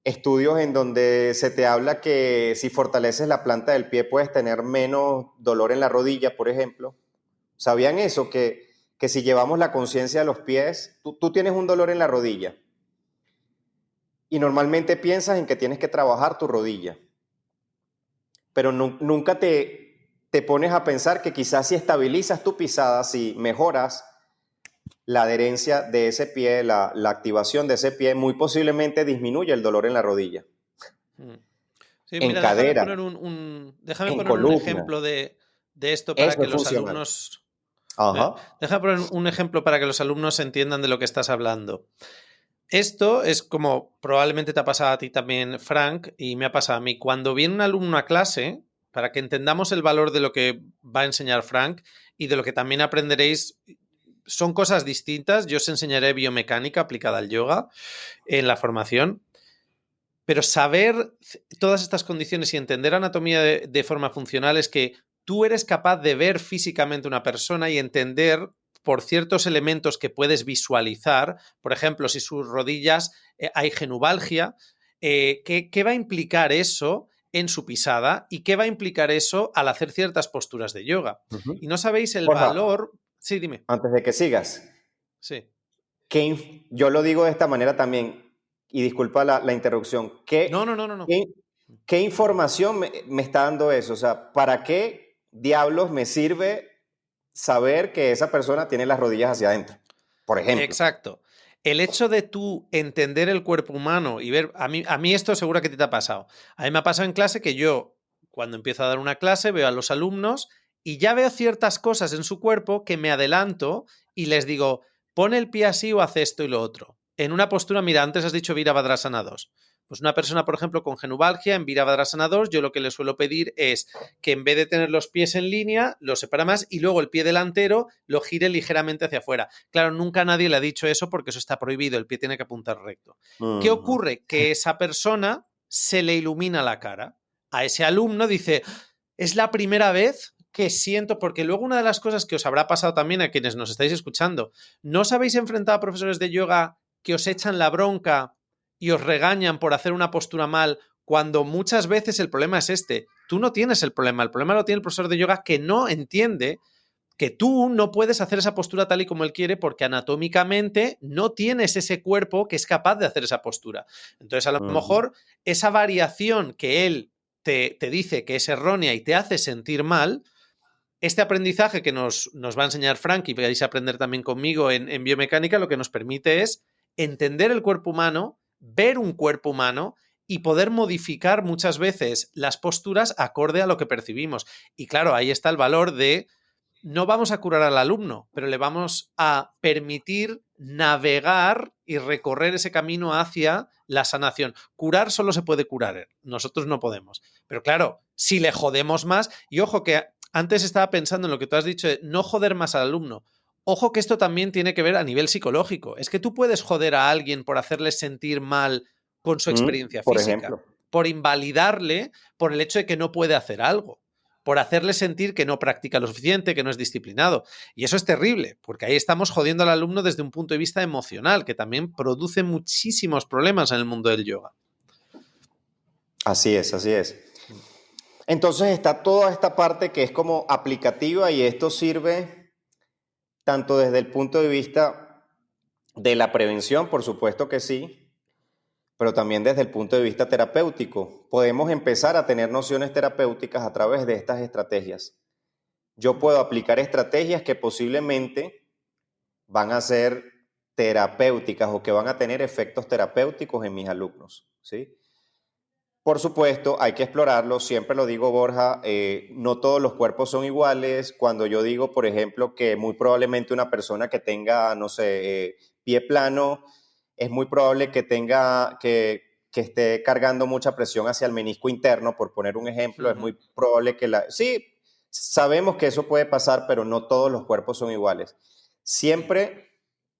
Estudios en donde se te habla que si fortaleces la planta del pie puedes tener menos dolor en la rodilla, por ejemplo. ¿Sabían eso? Que si llevamos la conciencia a los pies, tú tienes un dolor en la rodilla y normalmente piensas en que tienes que trabajar tu rodilla, pero nunca te pones a pensar que quizás si estabilizas tu pisada, si mejoras la adherencia de ese pie, la activación de ese pie, muy posiblemente disminuye el dolor en la rodilla, Sí, en mira, déjame cadera, poner déjame en poner un columna. ejemplo de esto para Eso que es los funcional. alumnos... Ajá. Déjame poner un ejemplo para que los alumnos entiendan de lo que estás hablando. Esto es como probablemente te ha pasado a ti también, Frank, y me ha pasado a mí. Cuando viene un alumno a clase, para que entendamos el valor de lo que va a enseñar Frank y de lo que también aprenderéis, son cosas distintas. Yo os enseñaré biomecánica aplicada al yoga en la formación, pero saber todas estas condiciones y entender anatomía de forma funcional es que tú eres capaz de ver físicamente una persona y entender por ciertos elementos que puedes visualizar, por ejemplo, si sus rodillas hay genubalgia, ¿qué va a implicar eso en su pisada y qué va a implicar eso al hacer ciertas posturas de yoga? Uh-huh. Y no sabéis el Borja, valor... Sí, dime. antes de que sigas, Sí. yo lo digo de esta manera también, y disculpa la interrupción, No, no, no, no, no. qué, qué información me está dando eso? O sea, ¿para qué diablos me sirve saber que esa persona tiene las rodillas hacia adentro? Por ejemplo. Exacto. El hecho de tú entender el cuerpo humano y ver, a mí esto seguro que te ha pasado. A mí me ha pasado en clase que yo, cuando empiezo a dar una clase, veo a los alumnos y ya veo ciertas cosas en su cuerpo que me adelanto y les digo, pon el pie así o haz esto y lo otro. En una postura, mira, antes has dicho Virabhadrasana 2. Pues una persona, por ejemplo, con genubalgia en Virabhadrasana 2, yo lo que le suelo pedir es que en vez de tener los pies en línea, los separa más y luego el pie delantero lo gire ligeramente hacia afuera. Claro, nunca nadie le ha dicho eso porque eso está prohibido, el pie tiene que apuntar recto. ¿Qué Uh-huh. ocurre? Que esa persona se le ilumina la cara. A ese alumno dice, es la primera vez que siento, porque luego una de las cosas que os habrá pasado también a quienes nos estáis escuchando, ¿no os habéis enfrentado a profesores de yoga que os echan la bronca y os regañan por hacer una postura mal cuando muchas veces el problema es este? Tú no tienes el problema lo tiene el profesor de yoga que no entiende que tú no puedes hacer esa postura tal y como él quiere porque anatómicamente no tienes ese cuerpo que es capaz de hacer esa postura. Entonces, a lo Uh-huh. mejor esa variación que él te dice que es errónea y te hace sentir mal, este aprendizaje que nos va a enseñar Frank y vais a aprender también conmigo en biomecánica, lo que nos permite es entender el cuerpo humano, ver un cuerpo humano y poder modificar muchas veces las posturas acorde a lo que percibimos. Y claro, ahí está el valor de no vamos a curar al alumno, pero le vamos a permitir navegar y recorrer ese camino hacia la sanación. Curar solo se puede curar, nosotros no podemos. Pero claro, si le jodemos más, y ojo que antes estaba pensando en lo que tú has dicho de no joder más al alumno. Ojo que esto también tiene que ver a nivel psicológico. Es que tú puedes joder a alguien por hacerle sentir mal con su experiencia Por física, ejemplo. por invalidarle por el hecho de que no puede hacer algo, por hacerle sentir que no practica lo suficiente, que no es disciplinado. Y eso es terrible, porque ahí estamos jodiendo al alumno desde un punto de vista emocional, que también produce muchísimos problemas en el mundo del yoga. Así es, así es. Entonces está toda esta parte que es como aplicativa y esto sirve tanto desde el punto de vista de la prevención, por supuesto que sí, pero también desde el punto de vista terapéutico. Podemos empezar a tener nociones terapéuticas a través de estas estrategias. Yo puedo aplicar estrategias que posiblemente van a ser terapéuticas o que van a tener efectos terapéuticos en mis alumnos, ¿sí? Por supuesto, hay que explorarlo, siempre lo digo, Borja, no todos los cuerpos son iguales. Cuando yo digo, por ejemplo, que muy probablemente una persona que tenga, no sé, pie plano, es muy probable que tenga, que esté cargando mucha presión hacia el menisco interno, por poner un ejemplo, es muy probable que Sí, sabemos que eso puede pasar, pero no todos los cuerpos son iguales. Siempre,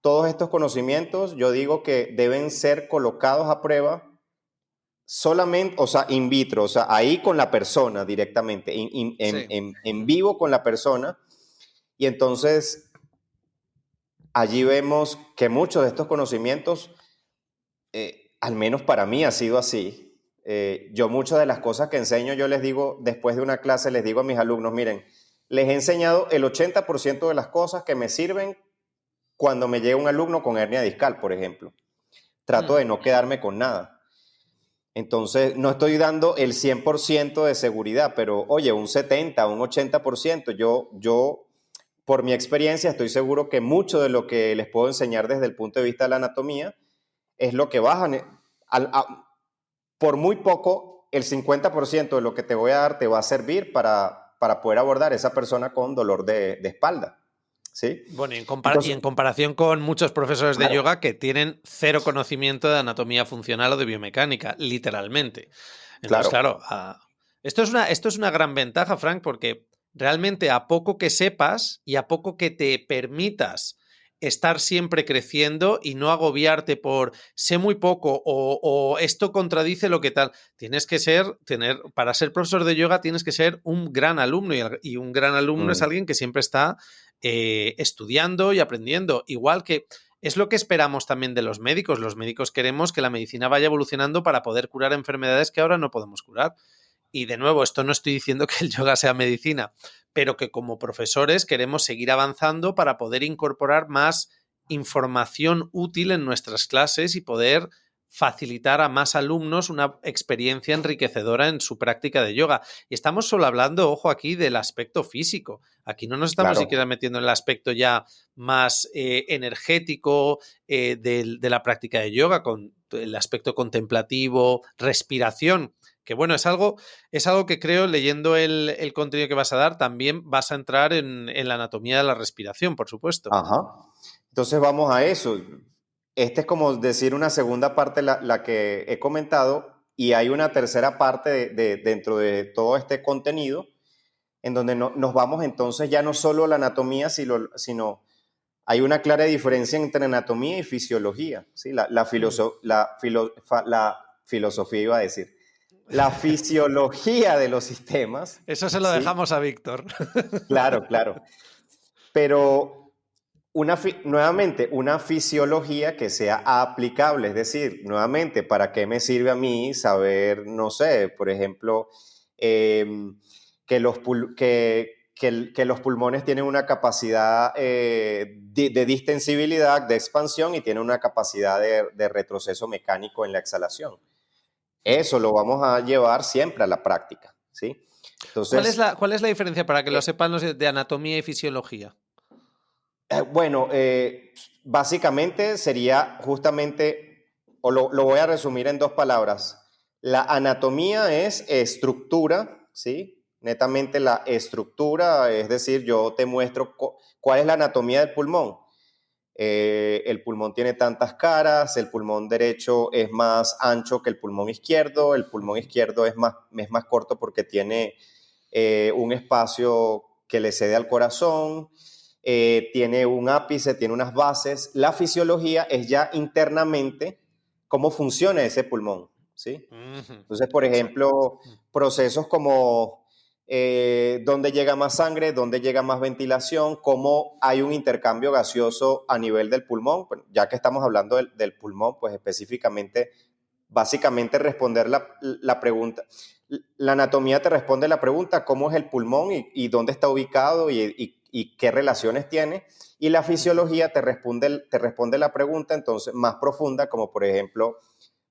todos estos conocimientos, yo digo que deben ser colocados a prueba solamente, o sea, in vitro, o sea, ahí con la persona directamente, Sí. en vivo con la persona. Y entonces allí vemos que muchos de estos conocimientos, al menos para mí ha sido así. Yo muchas de las cosas que enseño, yo les digo, después de una clase, les digo a mis alumnos, miren, les he enseñado el 80% de las cosas que me sirven cuando me llega un alumno con hernia discal, por ejemplo. Trato de no quedarme con nada. Entonces, no estoy dando el 100% de seguridad, pero oye, un 70, un 80%, yo, por mi experiencia, estoy seguro que mucho de lo que les puedo enseñar desde el punto de vista de la anatomía es lo que bajan. Por muy poco, el 50% de lo que te voy a dar te va a servir para poder abordar a esa persona con dolor de espalda. ¿Sí? Bueno, y Entonces, en comparación con muchos profesores de claro, yoga que tienen cero conocimiento de anatomía funcional o de biomecánica, literalmente. Entonces, claro. claro, esto es una gran ventaja, Frank, porque realmente a poco que sepas y a poco que te permitas estar siempre creciendo y no agobiarte por sé muy poco o esto contradice lo que tal. Tienes que para ser profesor de yoga tienes que ser un gran alumno y un gran alumno es alguien que siempre está estudiando y aprendiendo. Igual que es lo que esperamos también de los médicos. Los médicos queremos que la medicina vaya evolucionando para poder curar enfermedades que ahora no podemos curar. Y de nuevo, esto no estoy diciendo que el yoga sea medicina, pero que como profesores queremos seguir avanzando para poder incorporar más información útil en nuestras clases y poder facilitar a más alumnos una experiencia enriquecedora en su práctica de yoga. Y estamos solo hablando, ojo aquí, del aspecto físico. Aquí no nos estamos Claro. siquiera metiendo en el aspecto ya más energético de la práctica de yoga, con el aspecto contemplativo, respiración, que bueno, es algo que creo, leyendo el contenido que vas a dar, también vas a entrar en la anatomía de la respiración, por supuesto. Ajá. Entonces vamos a eso. Este es como decir una segunda parte, la que he comentado, y hay una tercera parte dentro de todo este contenido, en donde nos vamos entonces ya no solo a la anatomía, sino hay una clara diferencia entre anatomía y fisiología. ¿Sí? La filosofía iba a decir. La fisiología de los sistemas. Eso se lo ¿Sí? dejamos a Víctor. Claro, claro. Pero nuevamente, una fisiología que sea aplicable, es decir, nuevamente, ¿para qué me sirve a mí saber, no sé, por ejemplo, que los pulmones tienen una capacidad de distensibilidad, de expansión y tienen una capacidad de retroceso mecánico en la exhalación? Eso lo vamos a llevar siempre a la práctica, ¿sí? Entonces, cuál es la diferencia para que lo eh, sepan los de anatomía y fisiología? bueno, básicamente sería justamente, o lo voy a resumir en dos palabras. La anatomía es estructura, ¿sí? Netamente la estructura, es decir, yo te muestro cuál es la anatomía del pulmón. El pulmón tiene tantas caras, el pulmón derecho es más ancho que el pulmón izquierdo, el pulmón izquierdo es más corto porque tiene un espacio que le cede al corazón, tiene un ápice, tiene unas bases. La fisiología es ya internamente cómo funciona ese pulmón, ¿sí? Ujú. Entonces, por Exacto. ejemplo, procesos como dónde llega más sangre, dónde llega más ventilación, cómo hay un intercambio gaseoso a nivel del pulmón. Bueno, ya que estamos hablando del pulmón, pues específicamente, básicamente responder la pregunta. La anatomía te responde la pregunta, ¿cómo es el pulmón y dónde está ubicado y qué relaciones tiene? Y la fisiología te responde la pregunta entonces más profunda, como por ejemplo,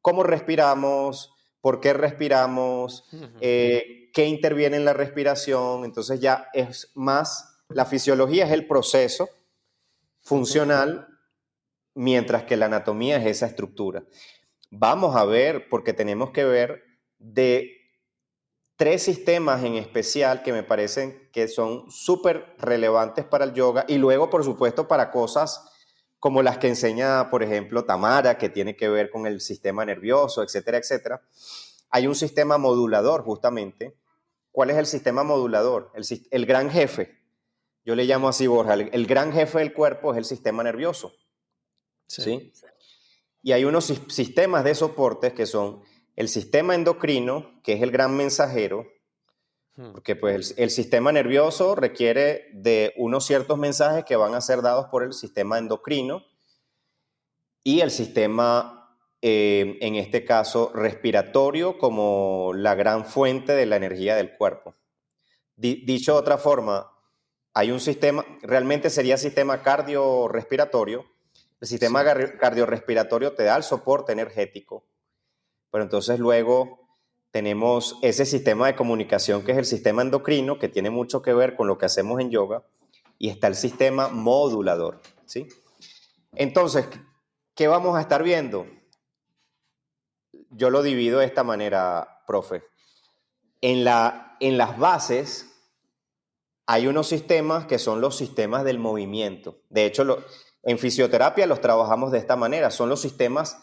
¿cómo respiramos? ¿Por qué respiramos? Ujú. ¿Qué interviene en la respiración? Entonces ya es más, la fisiología es el proceso Ujú. funcional, mientras que la anatomía es esa estructura. Vamos a ver, porque tenemos que ver de tres sistemas en especial que me parecen que son súper relevantes para el yoga y luego, por supuesto, para cosas como las que enseña, por ejemplo, Tamara, que tiene que ver con el sistema nervioso, etcétera, etcétera. Hay un sistema modulador, justamente. ¿Cuál es el sistema modulador? El gran jefe. Yo le llamo así, Borja. El gran jefe del cuerpo es el sistema nervioso, Sí. ¿sí? Y hay unos sistemas de soportes que son el sistema endocrino, que es el gran mensajero, Mm. porque pues el sistema nervioso requiere de unos ciertos mensajes que van a ser dados por el sistema endocrino y el sistema, en este caso, respiratorio como la gran fuente de la energía del cuerpo. Dicho de otra forma, hay un sistema, realmente sería sistema cardiorrespiratorio. El sistema Sí. cardiorrespiratorio te da el soporte energético, pero entonces luego tenemos ese sistema de comunicación que es el sistema endocrino, que tiene mucho que ver con lo que hacemos en yoga, y está el sistema modulador, ¿sí? Entonces, ¿qué vamos a estar viendo? Yo lo divido de esta manera, profe. En las bases hay unos sistemas que son los sistemas del movimiento. De hecho, en fisioterapia los trabajamos de esta manera. Son los sistemas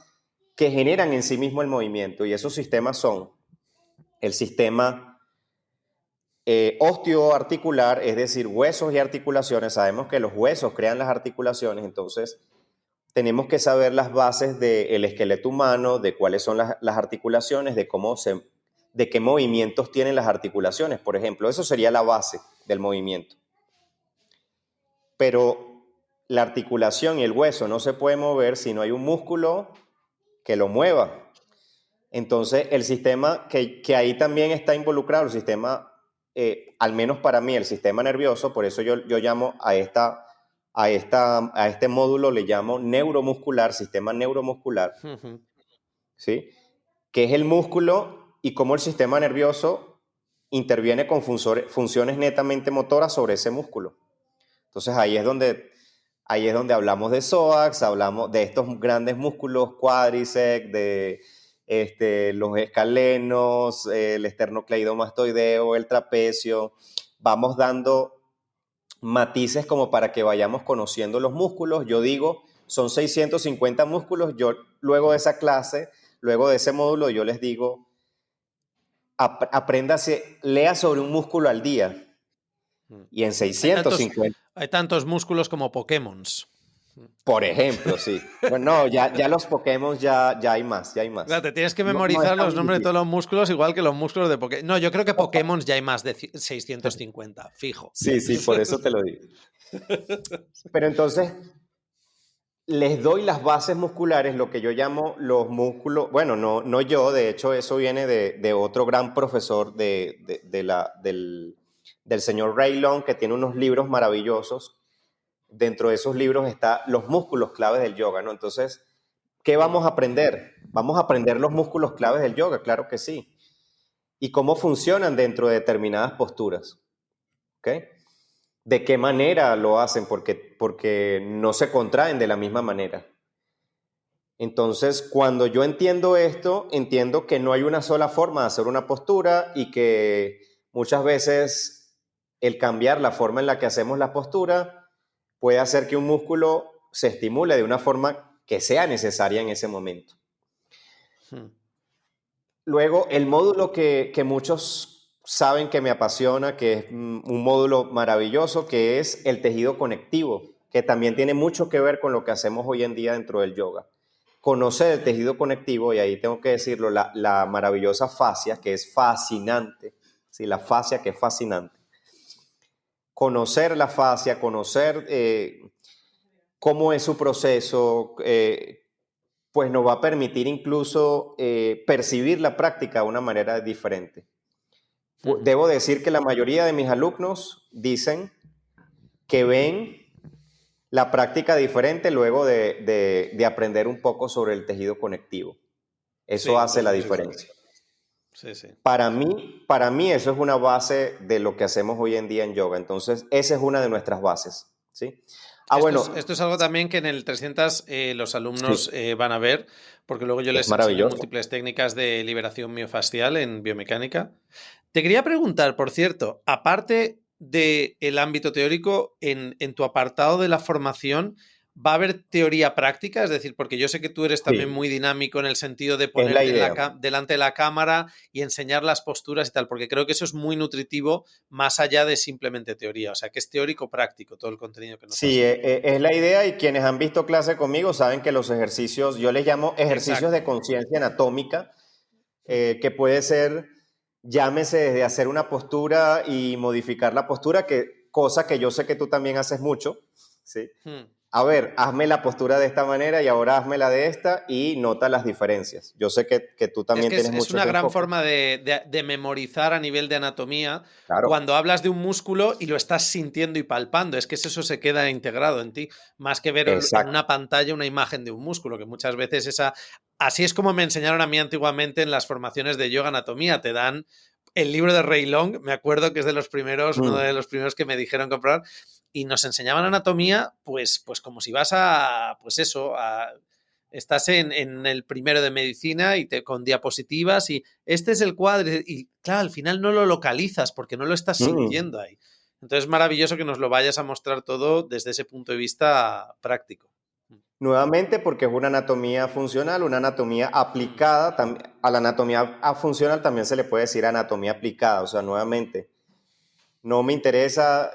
que generan en sí mismo el movimiento. Y esos sistemas son el sistema osteoarticular, es decir, huesos y articulaciones. Sabemos que los huesos crean las articulaciones, entonces tenemos que saber las bases del esqueleto humano, de cuáles son las articulaciones, de qué movimientos tienen las articulaciones, por ejemplo. Eso sería la base del movimiento. Pero la articulación y el hueso no se puede mover si no hay un músculo que lo mueva. Entonces, el sistema que ahí también está involucrado, el sistema, al menos para mí, el sistema nervioso, por eso yo llamo a este módulo, le llamo neuromuscular, sistema neuromuscular, Ujú. ¿sí? Que es el músculo y cómo el sistema nervioso interviene con funciones netamente motoras sobre ese músculo. Entonces ahí es donde hablamos de psoas, hablamos de estos grandes músculos, cuádriceps, de los escalenos, el esternocleidomastoideo, el trapecio. Vamos dando matices como para que vayamos conociendo los músculos. Yo digo, son 650 músculos. Yo luego de esa clase, luego de ese módulo, yo les digo, apréndase, lea sobre un músculo al día. Mm. Y en Hay tantos, 650 hay tantos músculos como Pokémons. por ejemplo, sí. Bueno, no, ya los Pokémon ya hay más, ya hay Claro, más. te tienes que No es memorizar los tan nombres de todos difícil. los músculos, igual que los músculos de Pokémon. No, yo creo que Pokémon ya hay más de 650, fijo. Sí, sí, por eso te lo digo. Pero entonces les doy las bases musculares, lo que yo llamo los músculos. Bueno, no yo, de hecho, eso viene de otro gran profesor del señor Ray Long, que tiene unos libros maravillosos. Dentro de esos libros está los músculos claves del yoga, ¿no? Entonces, ¿qué vamos a aprender? Vamos a aprender los músculos claves del yoga, claro que sí. y cómo funcionan dentro de determinadas posturas. ¿Ok? ¿De qué manera lo hacen? Porque no se contraen de la misma manera. Entonces, cuando yo entiendo esto, entiendo que no hay una sola forma de hacer una postura y que muchas veces el cambiar la forma en la que hacemos la postura puede hacer que un músculo se estimule de una forma que sea necesaria en ese momento. Luego, el módulo que muchos saben que me apasiona, que es un módulo maravilloso, que es el tejido conectivo, que también tiene mucho que ver con lo que hacemos hoy en día dentro del yoga. Conocer el tejido conectivo, y ahí tengo que decirlo, la maravillosa fascia, que es fascinante, ¿sí? La fascia que es fascinante. Conocer la fascia, conocer cómo es su proceso, pues nos va a permitir incluso percibir la práctica de una manera diferente. Debo decir que la mayoría de mis alumnos dicen que ven la práctica diferente luego de aprender un poco sobre el tejido conectivo. Eso hace la diferencia. Sí, sí. Para mí eso es una base de lo que hacemos hoy en día en yoga. Entonces, esa es una de nuestras bases, ¿sí? Esto es algo también que en el 300 los alumnos van a ver, porque luego yo les enseño múltiples técnicas de liberación miofascial en biomecánica. Te quería preguntar, por cierto, aparte del ámbito teórico, en tu apartado de la formación, ¿va a haber teoría práctica? Es decir, porque yo sé que tú eres también muy dinámico en el sentido de ponerte delante de la cámara y enseñar las posturas y tal, porque creo que eso es muy nutritivo más allá de simplemente teoría. O sea, que es teórico práctico todo el contenido que nos das. Sí, es la idea, y quienes han visto clase conmigo saben que los ejercicios, yo les llamo ejercicios de conciencia anatómica, que puede ser, llámese desde hacer una postura y modificar la postura, cosa que yo sé que tú también haces mucho, ¿sí? A ver, hazme la postura de esta manera y ahora hazmela de esta, y nota las diferencias. Yo sé que tú también tienes mucho. Es una gran forma de memorizar a nivel de anatomía, claro, cuando hablas de un músculo y lo estás sintiendo y palpando. Es que eso se queda integrado en ti, más que ver en una pantalla una imagen de un músculo, que muchas veces así es como me enseñaron a mí antiguamente en las formaciones de yoga anatomía. Te dan el libro de Ray Long, me acuerdo que es de los primeros, uno de los primeros que me dijeron comprar, y nos enseñaban anatomía, pues como si vas estás en el primero de medicina y con diapositivas, y este es el cuadro, y claro, al final no lo localizas porque no lo estás sintiendo ahí. Entonces es maravilloso que nos lo vayas a mostrar todo desde ese punto de vista práctico. Nuevamente, porque es una anatomía funcional, una anatomía aplicada. A la anatomía funcional también se le puede decir anatomía aplicada. O sea, nuevamente, no me interesa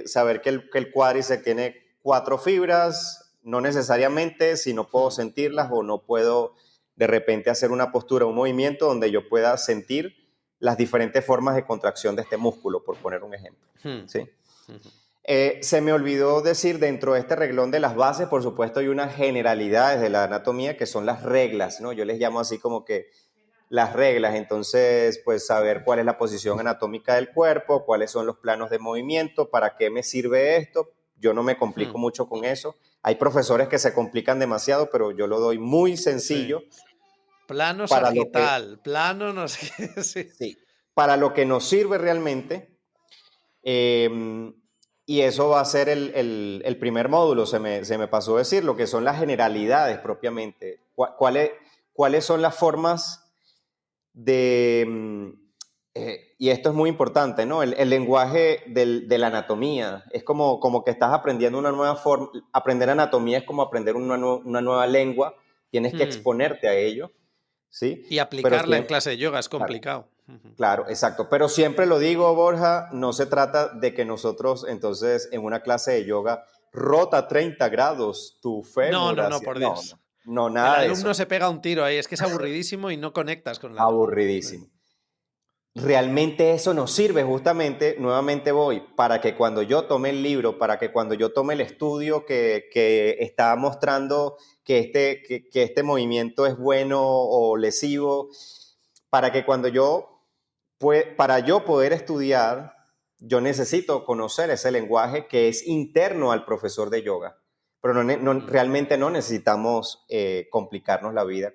saber que el cuádriceps tiene 4 fibras, no necesariamente, si no puedo sentirlas o no puedo de repente hacer una postura, un movimiento donde yo pueda sentir las diferentes formas de contracción de este músculo, por poner un ejemplo. ¿Sí? Se me olvidó decir, dentro de este reglón de las bases, por supuesto, hay unas generalidades de la anatomía que son las reglas, ¿no? Yo les llamo así como que las reglas. Entonces, pues saber cuál es la posición anatómica del cuerpo, cuáles son los planos de movimiento, para qué me sirve esto. Yo no me complico mucho con eso. Hay profesores que se complican demasiado, pero yo lo doy muy sencillo. Sí. Plano sagital, plano no sé qué. Sí, para lo que nos sirve realmente. Y eso va a ser el primer módulo, se me pasó a decir, lo que son las generalidades propiamente. ¿Cuáles son las formas de... y esto es muy importante, ¿no? El lenguaje de la anatomía. Es como que estás aprendiendo una nueva forma. Aprender anatomía es como aprender una nueva lengua. Tienes que exponerte a ello, ¿sí? Y aplicarla en clase de yoga es complicado. Claro, exacto. Pero siempre lo digo, Borja, no se trata de que nosotros, entonces, en una clase de yoga, rota 30 grados tu fémur. No, por Dios. No, nada de eso. El alumno se pega un tiro ahí, es que es aburridísimo y no conectas con el alumno. Aburridísimo. Realmente eso nos sirve justamente, nuevamente voy, para que cuando yo tome el libro, para que cuando yo tome el estudio que está mostrando que este movimiento es bueno o lesivo, para que para yo poder estudiar, yo necesito conocer ese lenguaje que es interno al profesor de yoga. Pero realmente no necesitamos complicarnos la vida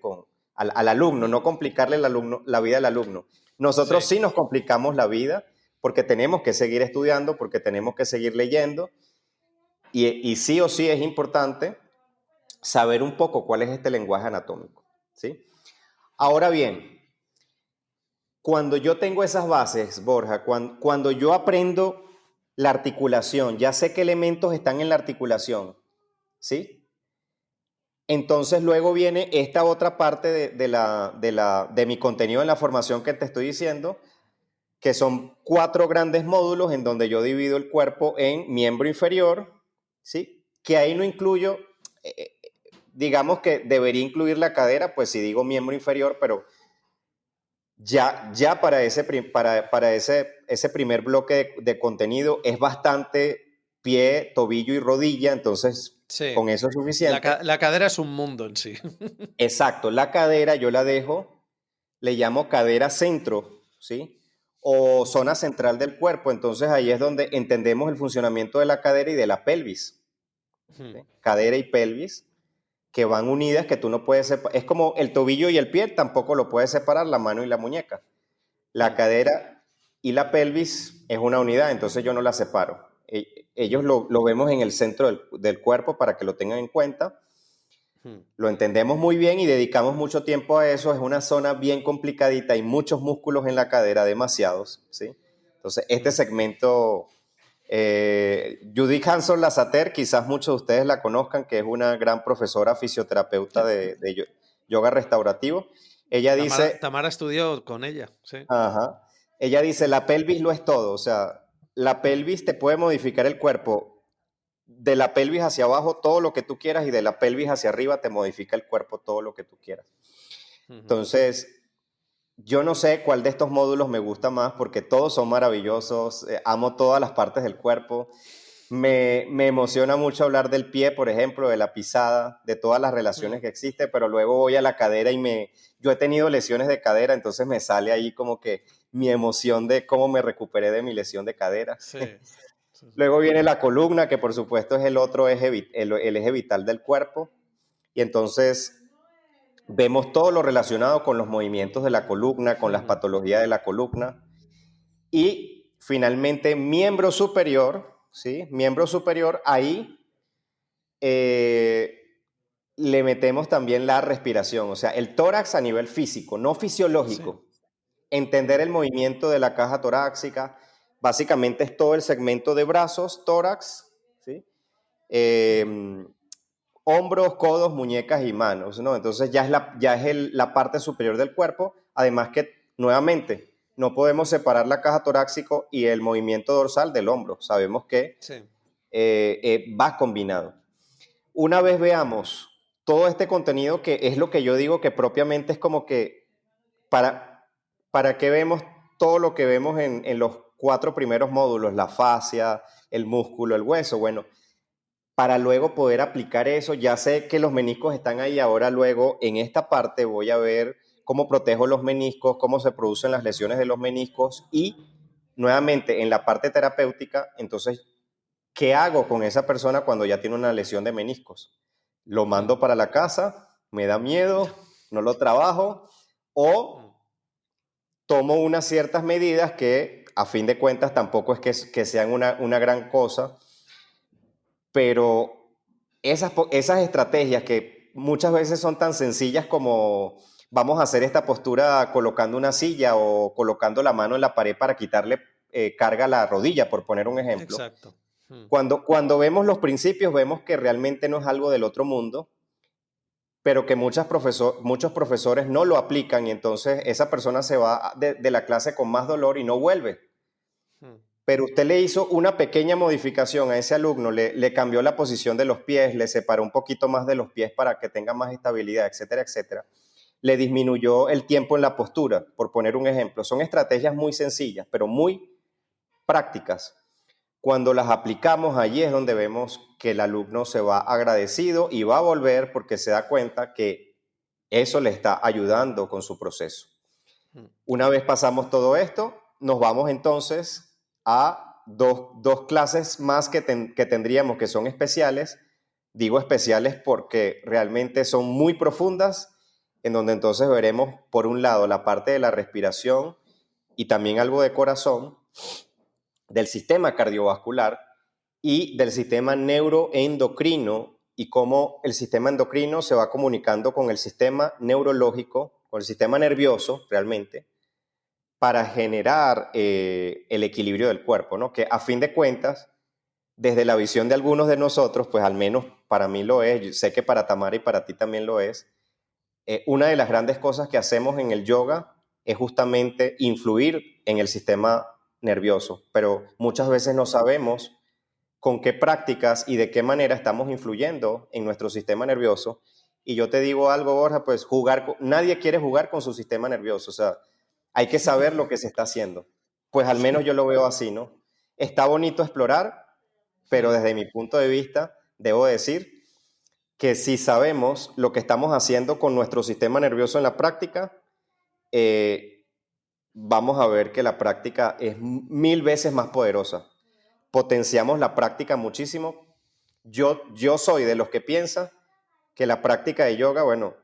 al alumno, no complicarle la vida al alumno. Nosotros Sí. sí nos complicamos la vida porque tenemos que seguir estudiando, porque tenemos que seguir leyendo y sí o sí es importante saber un poco cuál es este lenguaje anatómico, ¿sí? Ahora bien, cuando yo tengo esas bases, Borja, cuando yo aprendo la articulación, ya sé qué elementos están en la articulación, ¿sí? Entonces luego viene esta otra parte de mi contenido en la formación que te estoy diciendo, que son 4 grandes módulos en donde yo divido el cuerpo en miembro inferior, ¿sí? Que ahí no incluyo, eh, digamos que debería incluir la cadera, pues si digo miembro inferior, pero ya para ese primer bloque de contenido es bastante pie, tobillo y rodilla, entonces Sí. con eso es suficiente. La cadera es un mundo en sí. Exacto, la cadera yo la dejo, le llamo cadera centro, ¿sí? O zona central del cuerpo, entonces ahí es donde entendemos el funcionamiento de la cadera y de la pelvis, ¿sí? Cadera y pelvis que van unidas, que tú no puedes separar, es como el tobillo y el pie, tampoco lo puedes separar, la mano y la muñeca. La cadera y la pelvis es una unidad, entonces yo no la separo. Ellos lo vemos en el centro del cuerpo para que lo tengan en cuenta. Lo entendemos muy bien y dedicamos mucho tiempo a eso. Es una zona bien complicadita, hay muchos músculos en la cadera, demasiados, ¿sí? Entonces, este segmento, Judith Hanson Lasater, quizás muchos de ustedes la conozcan, que es una gran profesora fisioterapeuta de yoga restaurativo. Ella dice, Tamara estudió con ella, sí. ajá, ella dice, la pelvis lo es todo, o sea, la pelvis te puede modificar el cuerpo de la pelvis hacia abajo todo lo que tú quieras y de la pelvis hacia arriba te modifica el cuerpo todo lo que tú quieras. Entonces, yo no sé cuál de estos módulos me gusta más porque todos son maravillosos, amo todas las partes del cuerpo. Me emociona mucho hablar del pie, por ejemplo, de la pisada, de todas las relaciones que existen, pero luego voy a la cadera yo he tenido lesiones de cadera, entonces me sale ahí como que mi emoción de cómo me recuperé de mi lesión de cadera. Sí, sí, sí. Luego viene la columna, que por supuesto es el otro eje, el eje vital del cuerpo. Y entonces vemos todo lo relacionado con los movimientos de la columna, con las patologías de la columna. Y finalmente, miembro superior, ¿sí? Miembro superior, ahí le metemos también la respiración, o sea, el tórax a nivel físico, no Sí, fisiológico. Entender el movimiento de la caja torácica, básicamente es todo el segmento de brazos, tórax, ¿sí? Eh, hombros, codos, muñecas y manos, ¿no? Entonces la parte superior del cuerpo, además que, nuevamente, no podemos separar la caja torácica y el movimiento dorsal del hombro, sabemos que sí. va combinado. Una vez veamos todo este contenido, que es lo que yo digo que propiamente es como que, ¿para, para qué vemos todo lo que vemos en los 4 primeros módulos? La fascia, el músculo, el hueso. Bueno, para luego poder aplicar eso, ya sé que los meniscos están ahí, ahora luego en esta parte voy a ver cómo protejo los meniscos, cómo se producen las lesiones de los meniscos y nuevamente en la parte terapéutica, entonces, ¿qué hago con esa persona cuando ya tiene una lesión de meniscos? ¿Lo mando para la casa? ¿Me da miedo? ¿No lo trabajo? ¿O tomo unas ciertas medidas que a fin de cuentas tampoco es que sean una gran cosa, pero esas estrategias que muchas veces son tan sencillas como vamos a hacer esta postura colocando una silla o colocando la mano en la pared para quitarle carga a la rodilla, por poner un ejemplo. Exacto. Cuando vemos los principios, vemos que realmente no es algo del otro mundo, pero que muchos profesores no lo aplican y entonces esa persona se va de la clase con más dolor y no vuelve. Pero usted le hizo una pequeña modificación a ese alumno, le cambió la posición de los pies, le separó un poquito más de los pies para que tenga más estabilidad, etcétera, etcétera. Le disminuyó el tiempo en la postura, por poner un ejemplo. Son estrategias muy sencillas, pero muy prácticas. Cuando las aplicamos, allí es donde vemos que el alumno se va agradecido y va a volver porque se da cuenta que eso le está ayudando con su proceso. Una vez pasamos todo esto, nos vamos entonces a dos clases más que tendríamos, que son especiales. Digo especiales porque realmente son muy profundas, en donde entonces veremos, por un lado, la parte de la respiración y también algo de corazón, del sistema cardiovascular y del sistema neuroendocrino y cómo el sistema endocrino se va comunicando con el sistema neurológico, con el sistema nervioso realmente, para generar el equilibrio del cuerpo, ¿no? Que a fin de cuentas, desde la visión de algunos de nosotros, pues al menos para mí lo es, yo sé que para Tamara y para ti también lo es, una de las grandes cosas que hacemos en el yoga es justamente influir en el sistema nervioso, pero muchas veces no sabemos con qué prácticas y de qué manera estamos influyendo en nuestro sistema nervioso. Y yo te digo algo, Borja, pues nadie quiere jugar con su sistema nervioso, o sea, hay que saber lo que se está haciendo. Pues al menos yo lo veo así, ¿no? Está bonito explorar, pero desde mi punto de vista, debo decir que si sabemos lo que estamos haciendo con nuestro sistema nervioso en la práctica, vamos a ver que la práctica es 1000 veces más poderosa. Potenciamos la práctica muchísimo. Yo soy de los que piensa que la práctica de yoga, bueno,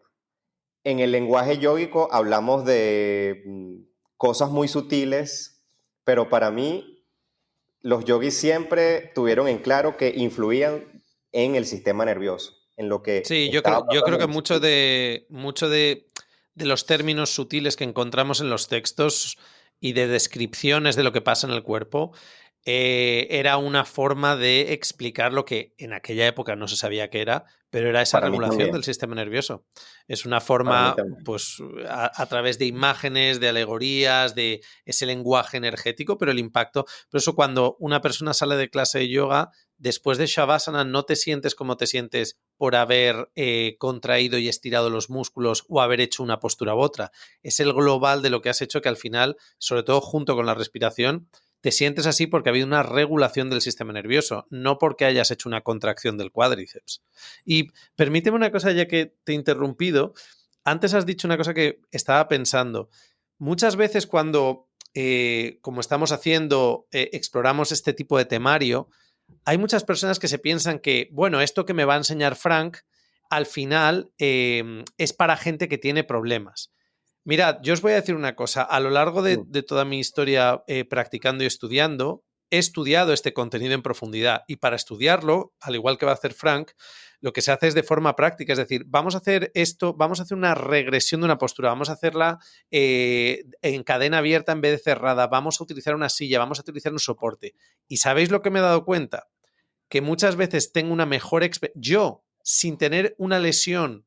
en el lenguaje yógico hablamos de cosas muy sutiles, pero para mí los yogis siempre tuvieron en claro que influían en el sistema nervioso, en lo que Sí, estaba yo creo pasando que en el sistema. mucho de los términos sutiles que encontramos en los textos y de descripciones de lo que pasa en el cuerpo era una forma de explicar lo que en aquella época no se sabía qué era, pero era esa Para mí regulación también, del sistema nervioso. Es una para mí forma, también. pues, a través de imágenes, de alegorías, de ese lenguaje energético, pero el impacto. Por eso cuando una persona sale de clase de yoga, después de Shavasana no te sientes como te sientes por haber contraído y estirado los músculos o haber hecho una postura u otra. Es el global de lo que has hecho que al final, sobre todo junto con la respiración, te sientes así porque ha habido una regulación del sistema nervioso, no porque hayas hecho una contracción del cuádriceps. Y permíteme una cosa ya que te he interrumpido. Antes has dicho una cosa que estaba pensando. Muchas veces cuando, como estamos haciendo, exploramos este tipo de temario, hay muchas personas que se piensan que, bueno, esto que me va a enseñar Frank, al final es para gente que tiene problemas. Mirad, yo os voy a decir una cosa. A lo largo de toda mi historia practicando y estudiando, he estudiado este contenido en profundidad y para estudiarlo, al igual que va a hacer Frank, lo que se hace es de forma práctica, es decir, vamos a hacer esto, vamos a hacer una regresión de una postura, vamos a hacerla en cadena abierta en vez de cerrada, vamos a utilizar una silla, vamos a utilizar un soporte. ¿Y sabéis lo que me he dado cuenta? Que muchas veces tengo una mejor experiencia. Yo, sin tener una lesión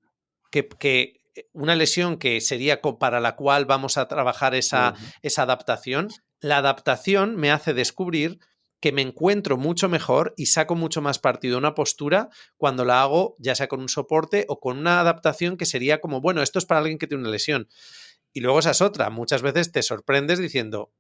una lesión que sería para la cual vamos a trabajar esa adaptación, la adaptación me hace descubrir que me encuentro mucho mejor y saco mucho más partido de una postura cuando la hago ya sea con un soporte o con una adaptación que sería como, bueno, esto es para alguien que tiene una lesión. Y luego esa es otra. Muchas veces te sorprendes diciendo,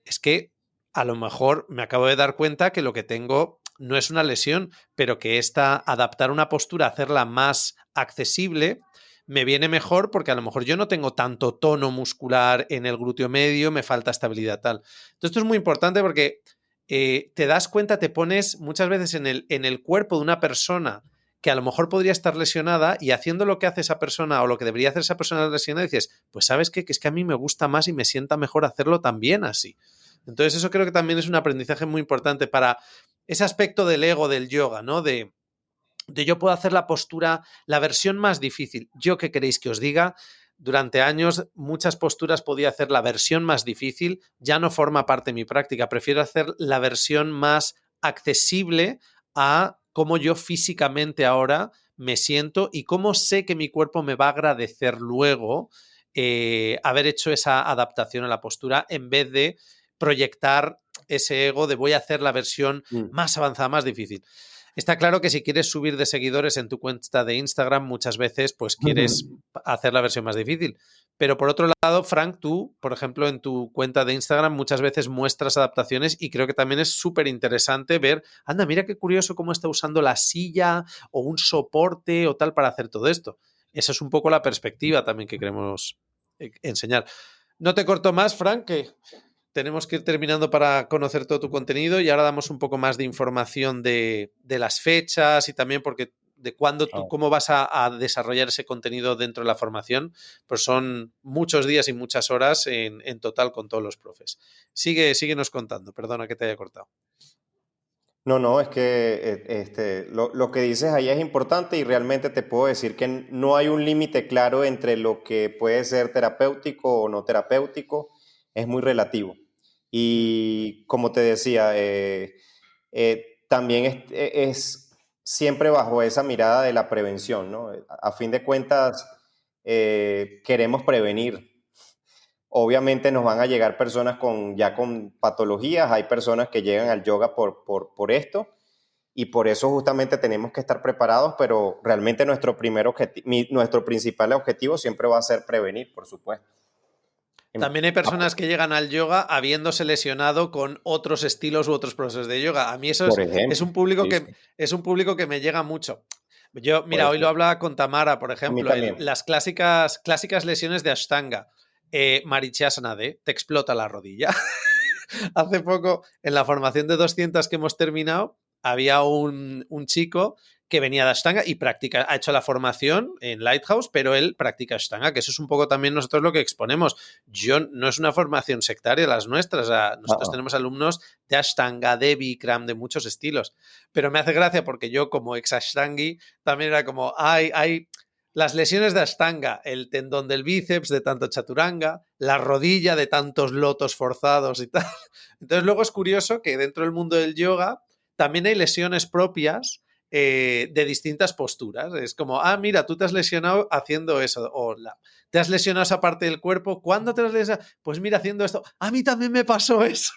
es que a lo mejor me acabo de dar cuenta que lo que tengo no es una lesión, pero que adaptar una postura, hacerla más accesible, me viene mejor porque a lo mejor yo no tengo tanto tono muscular en el glúteo medio, me falta estabilidad tal. Entonces esto es muy importante porque te das cuenta, te pones muchas veces en el cuerpo de una persona que a lo mejor podría estar lesionada y haciendo lo que hace esa persona o lo que debería hacer esa persona lesionada, dices, pues ¿sabes qué? Que es que a mí me gusta más y me sienta mejor hacerlo también así. Entonces eso creo que también es un aprendizaje muy importante para ese aspecto del ego del yoga, ¿no? De yo puedo hacer la postura, la versión más difícil. ¿Yo qué queréis que os diga? Durante años muchas posturas podía hacer la versión más difícil, ya no forma parte de mi práctica, prefiero hacer la versión más accesible a cómo yo físicamente ahora me siento y cómo sé que mi cuerpo me va a agradecer luego haber hecho esa adaptación a la postura en vez de proyectar ese ego de voy a hacer la versión más avanzada, más difícil. Está claro que si quieres subir de seguidores en tu cuenta de Instagram, muchas veces pues quieres hacer la versión más difícil. Pero por otro lado, Frank, tú, por ejemplo, en tu cuenta de Instagram muchas veces muestras adaptaciones y creo que también es súper interesante ver, anda, mira qué curioso cómo está usando la silla o un soporte o tal para hacer todo esto. Esa es un poco la perspectiva también que queremos enseñar. No te corto más, Frank, que tenemos que ir terminando para conocer todo tu contenido y ahora damos un poco más de información de las fechas y también porque de cuándo tú, cómo vas a desarrollar ese contenido dentro de la formación, pues son muchos días y muchas horas en total con todos los profes. Síguenos contando, perdona que te haya cortado. No, no, es que lo que dices ahí es importante y realmente te puedo decir que no hay un límite claro entre lo que puede ser terapéutico o no terapéutico, es muy relativo. Y como te decía, también es siempre bajo esa mirada de la prevención, ¿no? A fin de cuentas, queremos prevenir. Obviamente nos van a llegar personas ya con patologías, hay personas que llegan al yoga por esto y por eso justamente tenemos que estar preparados, pero realmente nuestro principal objetivo siempre va a ser prevenir, por supuesto. También hay personas que llegan al yoga habiéndose lesionado con otros estilos u otros procesos de yoga. A mí eso Por es ejemplo, un público sí, sí, es un público que me llega mucho. Yo, mira, puede hoy lo ser. hablaba con Tamara, por A mí ejemplo, también. las clásicas lesiones de Ashtanga. Marichasana te explota la rodilla. Hace poco, en la formación de 200 que hemos terminado, había un chico que venía de Ashtanga y ha hecho la formación en Lighthouse, pero él practica Ashtanga, que eso es un poco también nosotros lo que exponemos. No es una formación sectaria las nuestras, o sea, nosotros tenemos alumnos de Ashtanga, de Bikram, de muchos estilos, pero me hace gracia porque yo como ex Ashtangi también era como, hay las lesiones de Ashtanga, el tendón del bíceps de tanto chaturanga, la rodilla de tantos lotos forzados y tal. Entonces luego es curioso que dentro del mundo del yoga también hay lesiones propias de distintas posturas. Es como, mira, tú te has lesionado haciendo eso, te has lesionado esa parte del cuerpo. ¿Cuándo te has lesionado? Pues mira, haciendo esto. A mí también me pasó eso.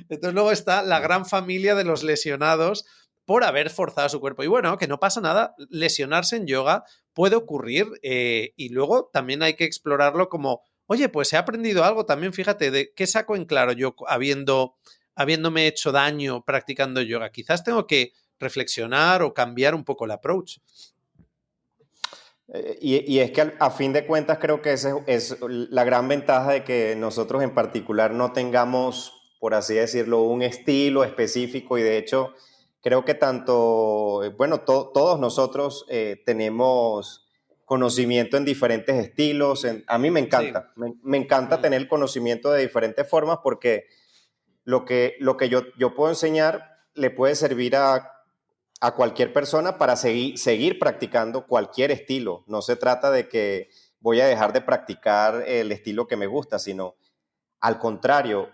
Entonces luego está la gran familia de los lesionados por haber forzado su cuerpo. Y bueno, que no pasa nada, lesionarse en yoga puede ocurrir y luego también hay que explorarlo como, oye, pues he aprendido algo también, fíjate, de qué saco en claro yo habiéndome hecho daño practicando yoga. Quizás tengo que reflexionar o cambiar un poco el approach. Y es que a fin de cuentas creo que esa es la gran ventaja de que nosotros en particular no tengamos, por así decirlo, un estilo específico y de hecho creo que bueno, todos nosotros tenemos conocimiento en diferentes estilos. A mí me Sí. encanta, me encanta Mm. tener conocimiento de diferentes formas porque lo que yo puedo enseñar le puede servir a cualquier persona para seguir practicando cualquier estilo. No se trata de que voy a dejar de practicar el estilo que me gusta, sino al contrario,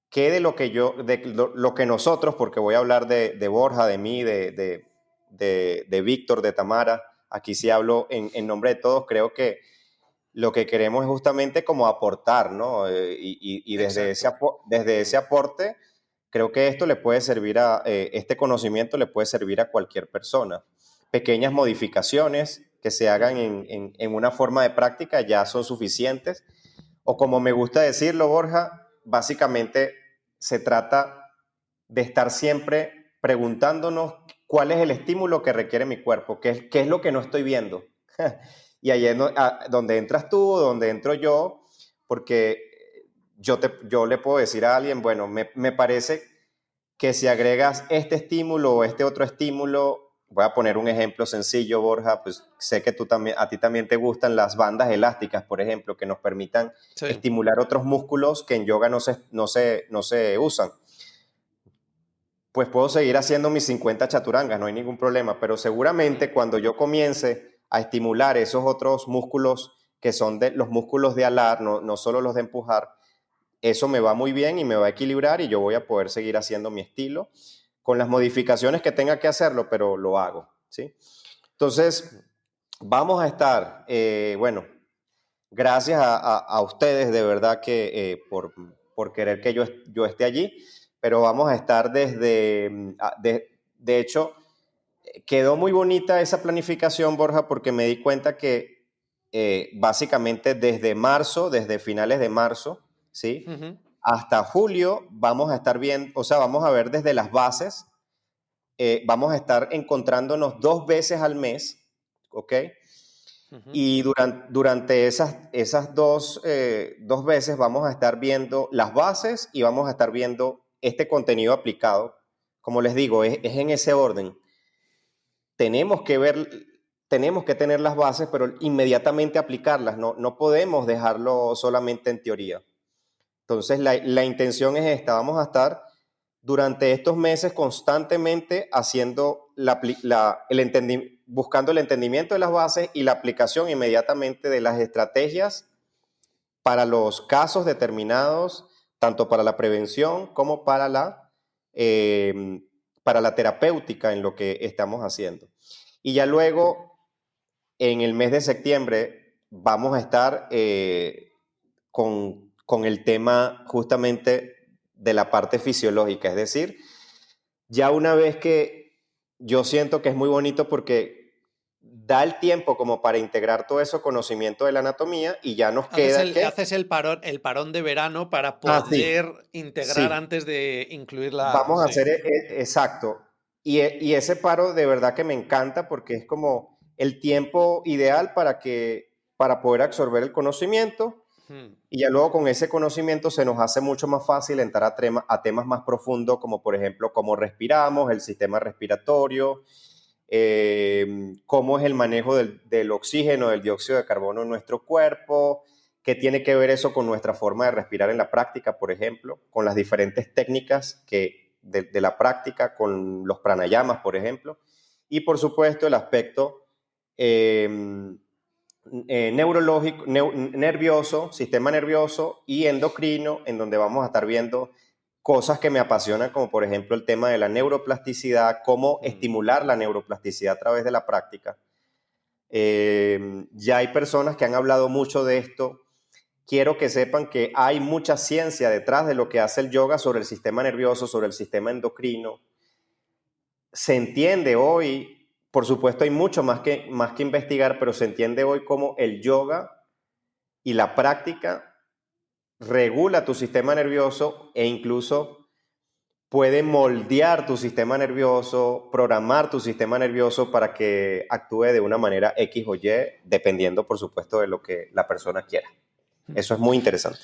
que de lo que nosotros, porque voy a hablar de Borja, de mí, de Víctor, de Tamara, aquí sí hablo en nombre de todos, creo que lo que queremos es justamente como aportar, ¿no? Y Exacto. desde ese aporte, creo que esto le puede servir este conocimiento le puede servir a cualquier persona. Pequeñas modificaciones que se hagan en una forma de práctica ya son suficientes. O como me gusta decirlo, Borja, básicamente se trata de estar siempre preguntándonos cuál es el estímulo que requiere mi cuerpo, qué es lo que no estoy viendo. Y ahí es donde entras tú, donde entro yo, porque yo le puedo decir a alguien, bueno, me parece que si agregas este estímulo o este otro estímulo, voy a poner un ejemplo sencillo, Borja, pues sé que a ti también te gustan las bandas elásticas, por ejemplo, que nos permitan Sí. estimular otros músculos que en yoga no se usan. Pues puedo seguir haciendo mis 50 chaturangas, no hay ningún problema, pero seguramente cuando yo comience a estimular esos otros músculos que son los músculos de alar, no solo los de empujar, eso me va muy bien y me va a equilibrar y yo voy a poder seguir haciendo mi estilo con las modificaciones que tenga que hacerlo, pero lo hago, ¿sí? Entonces, vamos a estar, bueno, gracias a ustedes de verdad que por querer que yo esté allí, pero vamos a estar de hecho, quedó muy bonita esa planificación, Borja, porque me di cuenta que básicamente desde finales de marzo, ¿sí? Ujú. Hasta julio vamos a estar bien, o sea, vamos a ver desde las bases, vamos a estar encontrándonos 2 veces al mes, ¿ok? Ujú. Y durante esas dos veces vamos a estar viendo las bases y vamos a estar viendo este contenido aplicado. Como les digo, es en ese orden. tenemos que ver, tenemos que tener las bases, pero inmediatamente aplicarlas, no podemos dejarlo solamente en teoría. Entonces, la intención es esta, vamos a estar durante estos meses constantemente haciendo buscando el entendimiento de las bases y la aplicación inmediatamente de las estrategias para los casos determinados, tanto para la prevención como para la terapéutica en lo que estamos haciendo. Y ya luego, en el mes de septiembre, vamos a estar con el tema justamente de la parte fisiológica, es decir, ya una vez que yo siento que es muy bonito porque da el tiempo como para integrar todo ese conocimiento de la anatomía y ya nos queda que... Haces el parón de verano para Sí, poder integrar sí, antes de incluir la... vamos a Sí. hacer exacto. Y ese paro de verdad que me encanta porque es como el tiempo ideal para poder absorber el conocimiento y ya luego con ese conocimiento se nos hace mucho más fácil entrar a temas más profundos como por ejemplo cómo respiramos, el sistema respiratorio, cómo es el manejo del oxígeno, del dióxido de carbono en nuestro cuerpo, qué tiene que ver eso con nuestra forma de respirar en la práctica, por ejemplo, con las diferentes técnicas de la práctica, con los pranayamas, por ejemplo, y por supuesto el aspecto neurológico, nervioso, sistema nervioso y endocrino, en donde vamos a estar viendo cosas que me apasionan, como por ejemplo el tema de la neuroplasticidad, cómo estimular la neuroplasticidad a través de la práctica. Ya hay personas que han hablado mucho de esto. Quiero que sepan que hay mucha ciencia detrás de lo que hace el yoga sobre el sistema nervioso, sobre el sistema endocrino. Se entiende hoy, por supuesto hay mucho más que investigar, pero se entiende hoy cómo el yoga y la práctica regula tu sistema nervioso e incluso puede moldear tu sistema nervioso, programar tu sistema nervioso para que actúe de una manera X o Y, dependiendo, por supuesto, de lo que la persona quiera. Eso es muy interesante.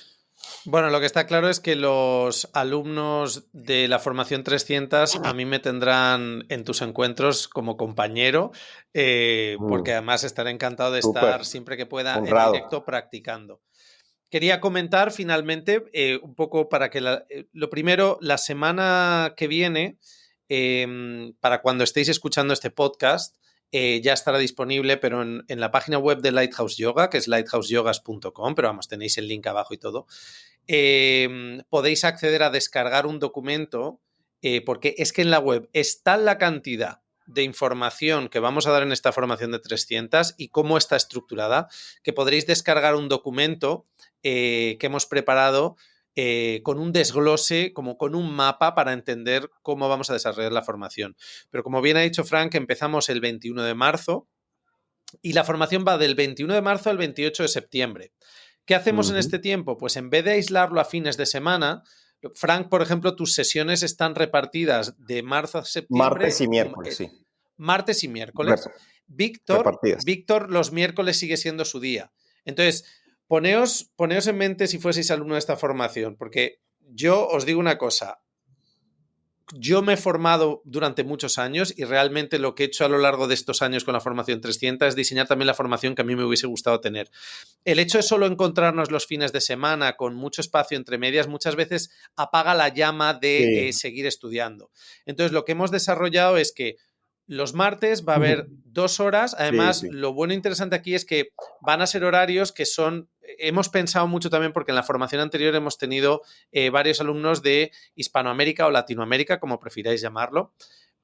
Bueno, lo que está claro es que los alumnos de la formación 300 a mí me tendrán en tus encuentros como compañero, porque además estaré encantado de estar Súper, siempre que pueda en honrado. directo practicando. Quería comentar finalmente un poco para que lo primero, la semana que viene, para cuando estéis escuchando este podcast, ya estará disponible, pero en la página web de Lighthouse Yoga, que es lighthouseyogas.com, pero vamos, tenéis el link abajo y todo, podéis acceder a descargar un documento, porque es que en la web está la cantidad de información que vamos a dar en esta formación de 300 y cómo está estructurada, que podréis descargar un documento que hemos preparado con un desglose, como con un mapa para entender cómo vamos a desarrollar la formación. Pero como bien ha dicho Frank, empezamos el 21 de marzo y la formación va del 21 de marzo al 28 de septiembre. ¿Qué hacemos en este tiempo? Pues en vez de aislarlo a fines de semana, Frank, por ejemplo, tus sesiones están repartidas de marzo a septiembre, Martes y miércoles, sí. martes y miércoles. Repartidas. Víctor, los miércoles sigue siendo su día. Entonces, poneos en mente si fueseis alumno de esta formación, porque yo os digo una cosa. Yo me he formado durante muchos años y realmente lo que he hecho a lo largo de estos años con la formación 300 es diseñar también la formación que a mí me hubiese gustado tener. El hecho de solo encontrarnos los fines de semana con mucho espacio entre medias muchas veces apaga la llama de seguir estudiando. Entonces lo que hemos desarrollado es que los martes va a haber 2 horas. Además, lo bueno e interesante aquí es que van a ser horarios que son... Hemos pensado mucho también porque en la formación anterior hemos tenido varios alumnos de Hispanoamérica o Latinoamérica, como prefiráis llamarlo.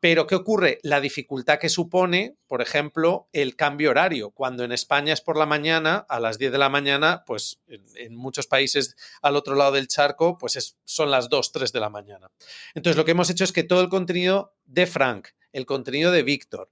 Pero, ¿qué ocurre? La dificultad que supone, por ejemplo, el cambio horario. Cuando en España es por la mañana, a las 10 de la mañana, pues en muchos países al otro lado del charco, pues son las 2, 3 de la mañana. Entonces, lo que hemos hecho es que todo el contenido de Frank, el contenido de Víctor,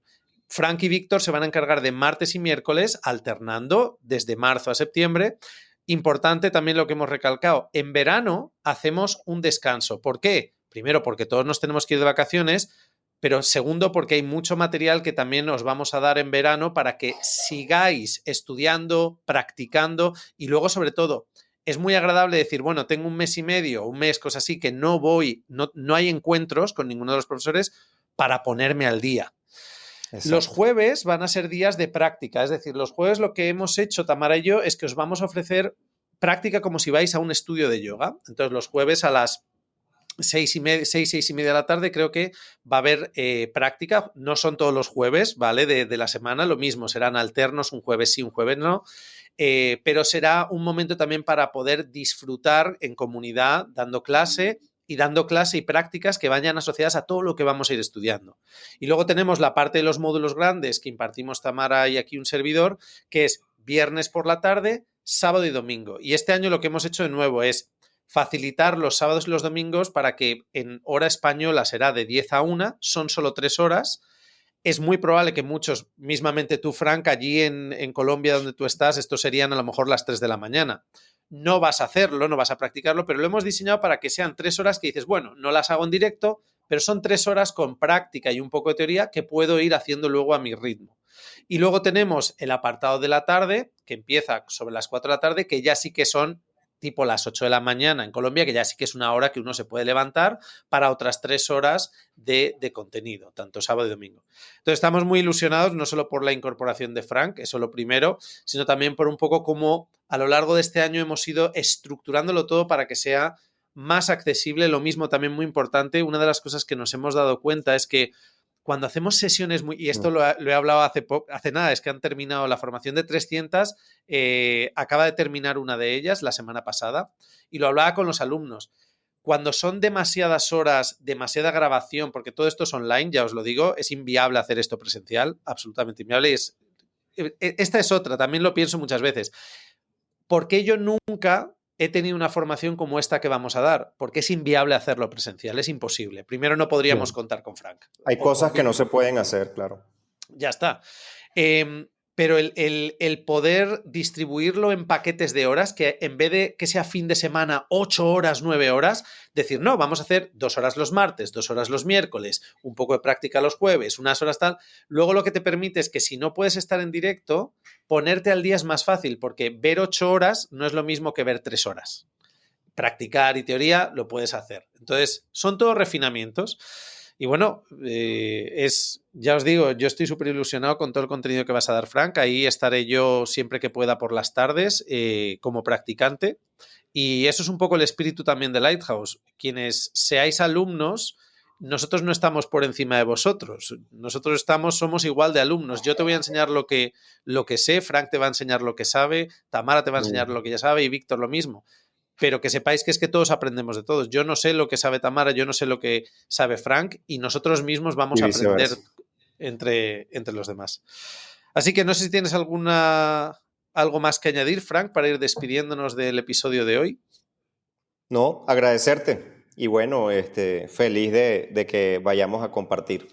Frank y Víctor se van a encargar de martes y miércoles, alternando desde marzo a septiembre. Importante también lo que hemos recalcado. En verano hacemos un descanso. ¿Por qué? Primero, porque todos nos tenemos que ir de vacaciones, pero segundo, porque hay mucho material que también os vamos a dar en verano para que sigáis estudiando, practicando y luego, sobre todo, es muy agradable decir, bueno, tengo un mes y medio, un mes, cosas así, que no hay encuentros con ninguno de los profesores para ponerme al día. Los Exacto. jueves van a ser días de práctica, es decir, los jueves lo que hemos hecho, Tamara y yo, es que os vamos a ofrecer práctica como si vais a un estudio de yoga. Entonces, los jueves a las 6 y media de la tarde creo que va a haber práctica. No son todos los jueves, ¿vale? De la semana, lo mismo, serán alternos, un jueves sí, un jueves no. Pero será un momento también para poder disfrutar en comunidad, dando clase y prácticas que vayan asociadas a todo lo que vamos a ir estudiando. Y luego tenemos la parte de los módulos grandes que impartimos Tamara y aquí un servidor, que es viernes por la tarde, sábado y domingo. Y este año lo que hemos hecho de nuevo es facilitar los sábados y los domingos para que en hora española será de 10 a 1, son solo 3 horas. Es muy probable que muchos, mismamente tú, Frank, allí en Colombia donde tú estás, esto serían a lo mejor las 3 de la mañana. No vas a hacerlo, no vas a practicarlo, pero lo hemos diseñado para que sean 3 horas que dices, bueno, no las hago en directo, pero son 3 horas con práctica y un poco de teoría que puedo ir haciendo luego a mi ritmo. Y luego tenemos el apartado de la tarde, que empieza sobre las 4 de la tarde, que ya sí que son tipo las 8 de la mañana en Colombia, que ya sí que es una hora que uno se puede levantar para otras 3 horas de contenido, tanto sábado y domingo. Entonces estamos muy ilusionados, no solo por la incorporación de Frank, eso lo primero, sino también por un poco cómo a lo largo de este año hemos ido estructurándolo todo para que sea más accesible. Lo mismo, también muy importante, una de las cosas que nos hemos dado cuenta es que cuando hacemos sesiones muy, y esto lo he hablado hace nada, es que han terminado la formación de 300, acaba de terminar una de ellas la semana pasada, y lo hablaba con los alumnos. Cuando son demasiadas horas, demasiada grabación, porque todo esto es online, ya os lo digo, es inviable hacer esto presencial, absolutamente inviable. Esta es otra, también lo pienso muchas veces. ¿Por qué yo nunca he tenido una formación como esta que vamos a dar? Porque es inviable hacerlo presencial, es imposible. Primero, no podríamos Sí. contar con Frank Hay o cosas que no conmigo. se pueden hacer, claro. Ya está. Pero el poder distribuirlo en paquetes de horas, que en vez de que sea fin de semana, 8 horas, 9 horas, decir, no, vamos a hacer 2 horas los martes, 2 horas los miércoles, un poco de práctica los jueves, unas horas tal. Luego lo que te permite es que si no puedes estar en directo, ponerte al día es más fácil, porque ver 8 horas no es lo mismo que ver 3 horas. Practicar y teoría lo puedes hacer. Entonces, son todos refinamientos. Y bueno, ya os digo, yo estoy súper ilusionado con todo el contenido que vas a dar, Frank. Ahí estaré yo siempre que pueda por las tardes como practicante. Y eso es un poco el espíritu también de Lighthouse. Quienes seáis alumnos, nosotros no estamos por encima de vosotros. Nosotros somos igual de alumnos. Yo te voy a enseñar lo que sé, Frank te va a enseñar lo que sabe, Tamara te va a enseñar lo que ya sabe y Víctor lo mismo, pero que sepáis que es que todos aprendemos de todos. Yo no sé lo que sabe Tamara, yo no sé lo que sabe Frank, y nosotros mismos Y vamos a aprender viceversa. entre los demás. Así que no sé si tienes algo más que añadir, Frank, para ir despidiéndonos del episodio de hoy. No, agradecerte. Y bueno, feliz de que vayamos a compartir.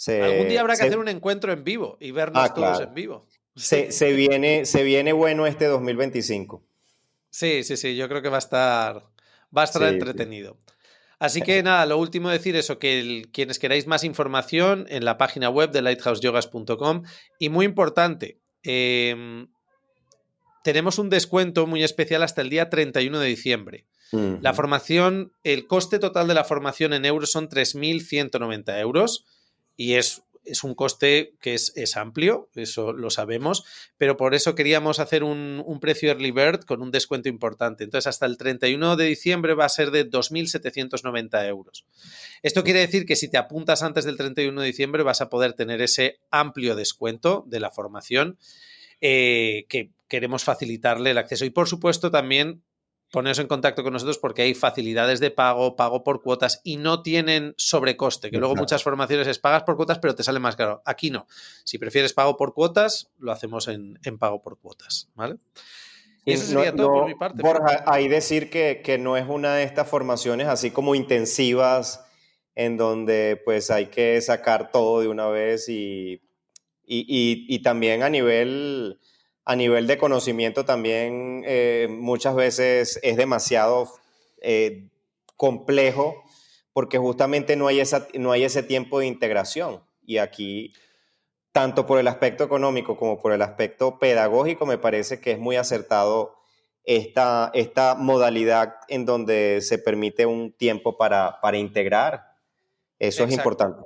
Algún día Se, habrá que hacer se- un encuentro en vivo y vernos todos claro. en vivo. Se, Sí. se viene bueno este 2025. Sí, sí, sí, yo creo que va a estar Sí, sí. entretenido. Así que nada, lo último decir eso, que quienes queráis más información en la página web de lighthouseyogas.com, y muy importante, tenemos un descuento muy especial hasta el día 31 de diciembre. La Ujú. formación, el coste total de la formación en euros son 3.190 euros y es un coste que es amplio, eso lo sabemos, pero por eso queríamos hacer un precio early bird con un descuento importante. Entonces, hasta el 31 de diciembre va a ser de 2.790 euros. Esto quiere decir que si te apuntas antes del 31 de diciembre vas a poder tener ese amplio descuento de la formación, que queremos facilitarle el acceso. Y por supuesto también poneros en contacto con nosotros porque hay facilidades de pago por cuotas y no tienen sobrecoste, que luego muchas Exacto. formaciones es pagas por cuotas pero te sale más caro. Aquí no. Si prefieres pago por cuotas, lo hacemos en pago por cuotas, ¿vale? Y Y eso sería todo por mi parte, Frank. Borja, ahí decir que no es una de estas formaciones así como intensivas en donde pues hay que sacar todo de una vez y también a nivel de conocimiento también muchas veces es demasiado eh, complejo porque justamente no hay ese tiempo de integración. Y aquí, tanto por el aspecto económico como por el aspecto pedagógico, me parece que es muy acertado esta modalidad en donde se permite un tiempo para integrar. Eso es Exacto. importante.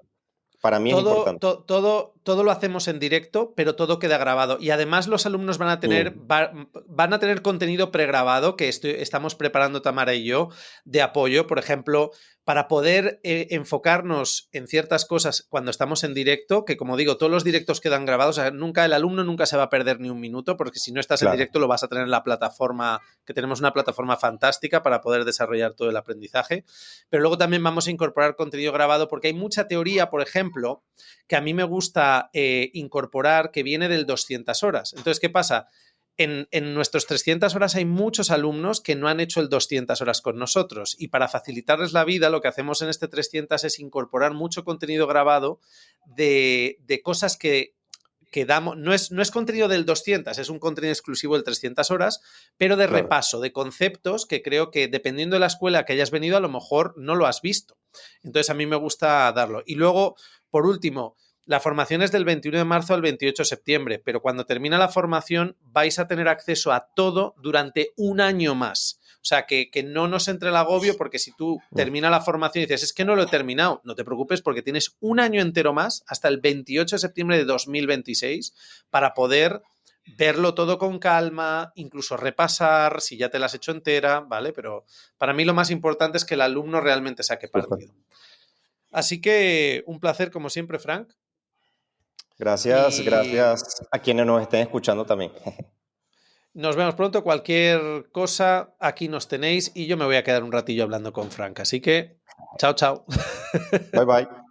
Para mí es importante. Todo lo hacemos en directo, pero todo queda grabado. Y además los alumnos van a tener, Mm, van a tener contenido pregrabado que estamos preparando Tamara y yo de apoyo, por ejemplo, para poder enfocarnos en ciertas cosas cuando estamos en directo, que como digo, todos los directos quedan grabados, o sea, el alumno nunca se va a perder ni un minuto, porque si no estás en claro, directo lo vas a tener en la plataforma, que tenemos una plataforma fantástica para poder desarrollar todo el aprendizaje. Pero luego también vamos a incorporar contenido grabado porque hay mucha teoría, por ejemplo, que a mí me gusta incorporar que viene del 200 horas. Entonces, ¿qué pasa? En nuestros 300 horas hay muchos alumnos que no han hecho el 200 horas con nosotros y para facilitarles la vida lo que hacemos en este 300 es incorporar mucho contenido grabado de cosas que damos, no es contenido del 200, es un contenido exclusivo del 300 horas, pero de claro. repaso, de conceptos que creo que dependiendo de la escuela que hayas venido, a lo mejor no lo has visto. Entonces a mí me gusta darlo. Y luego, por último, la formación es del 21 de marzo al 28 de septiembre, pero cuando termina la formación vais a tener acceso a todo durante un año más. O sea, que no nos entre el agobio porque si tú Mm, terminas la formación y dices, es que no lo he terminado, no te preocupes porque tienes un año entero más hasta el 28 de septiembre de 2026 para poder verlo todo con calma, incluso repasar si ya te la has hecho entera, ¿vale? Pero para mí lo más importante es que el alumno realmente saque súper. partido. Así que un placer como siempre, Frank. Gracias, Y gracias a quienes nos estén escuchando también. nos vemos pronto. Cualquier cosa, aquí nos tenéis y yo me voy a quedar un ratillo hablando con Frank. Así que, chao, chao. Bye bye.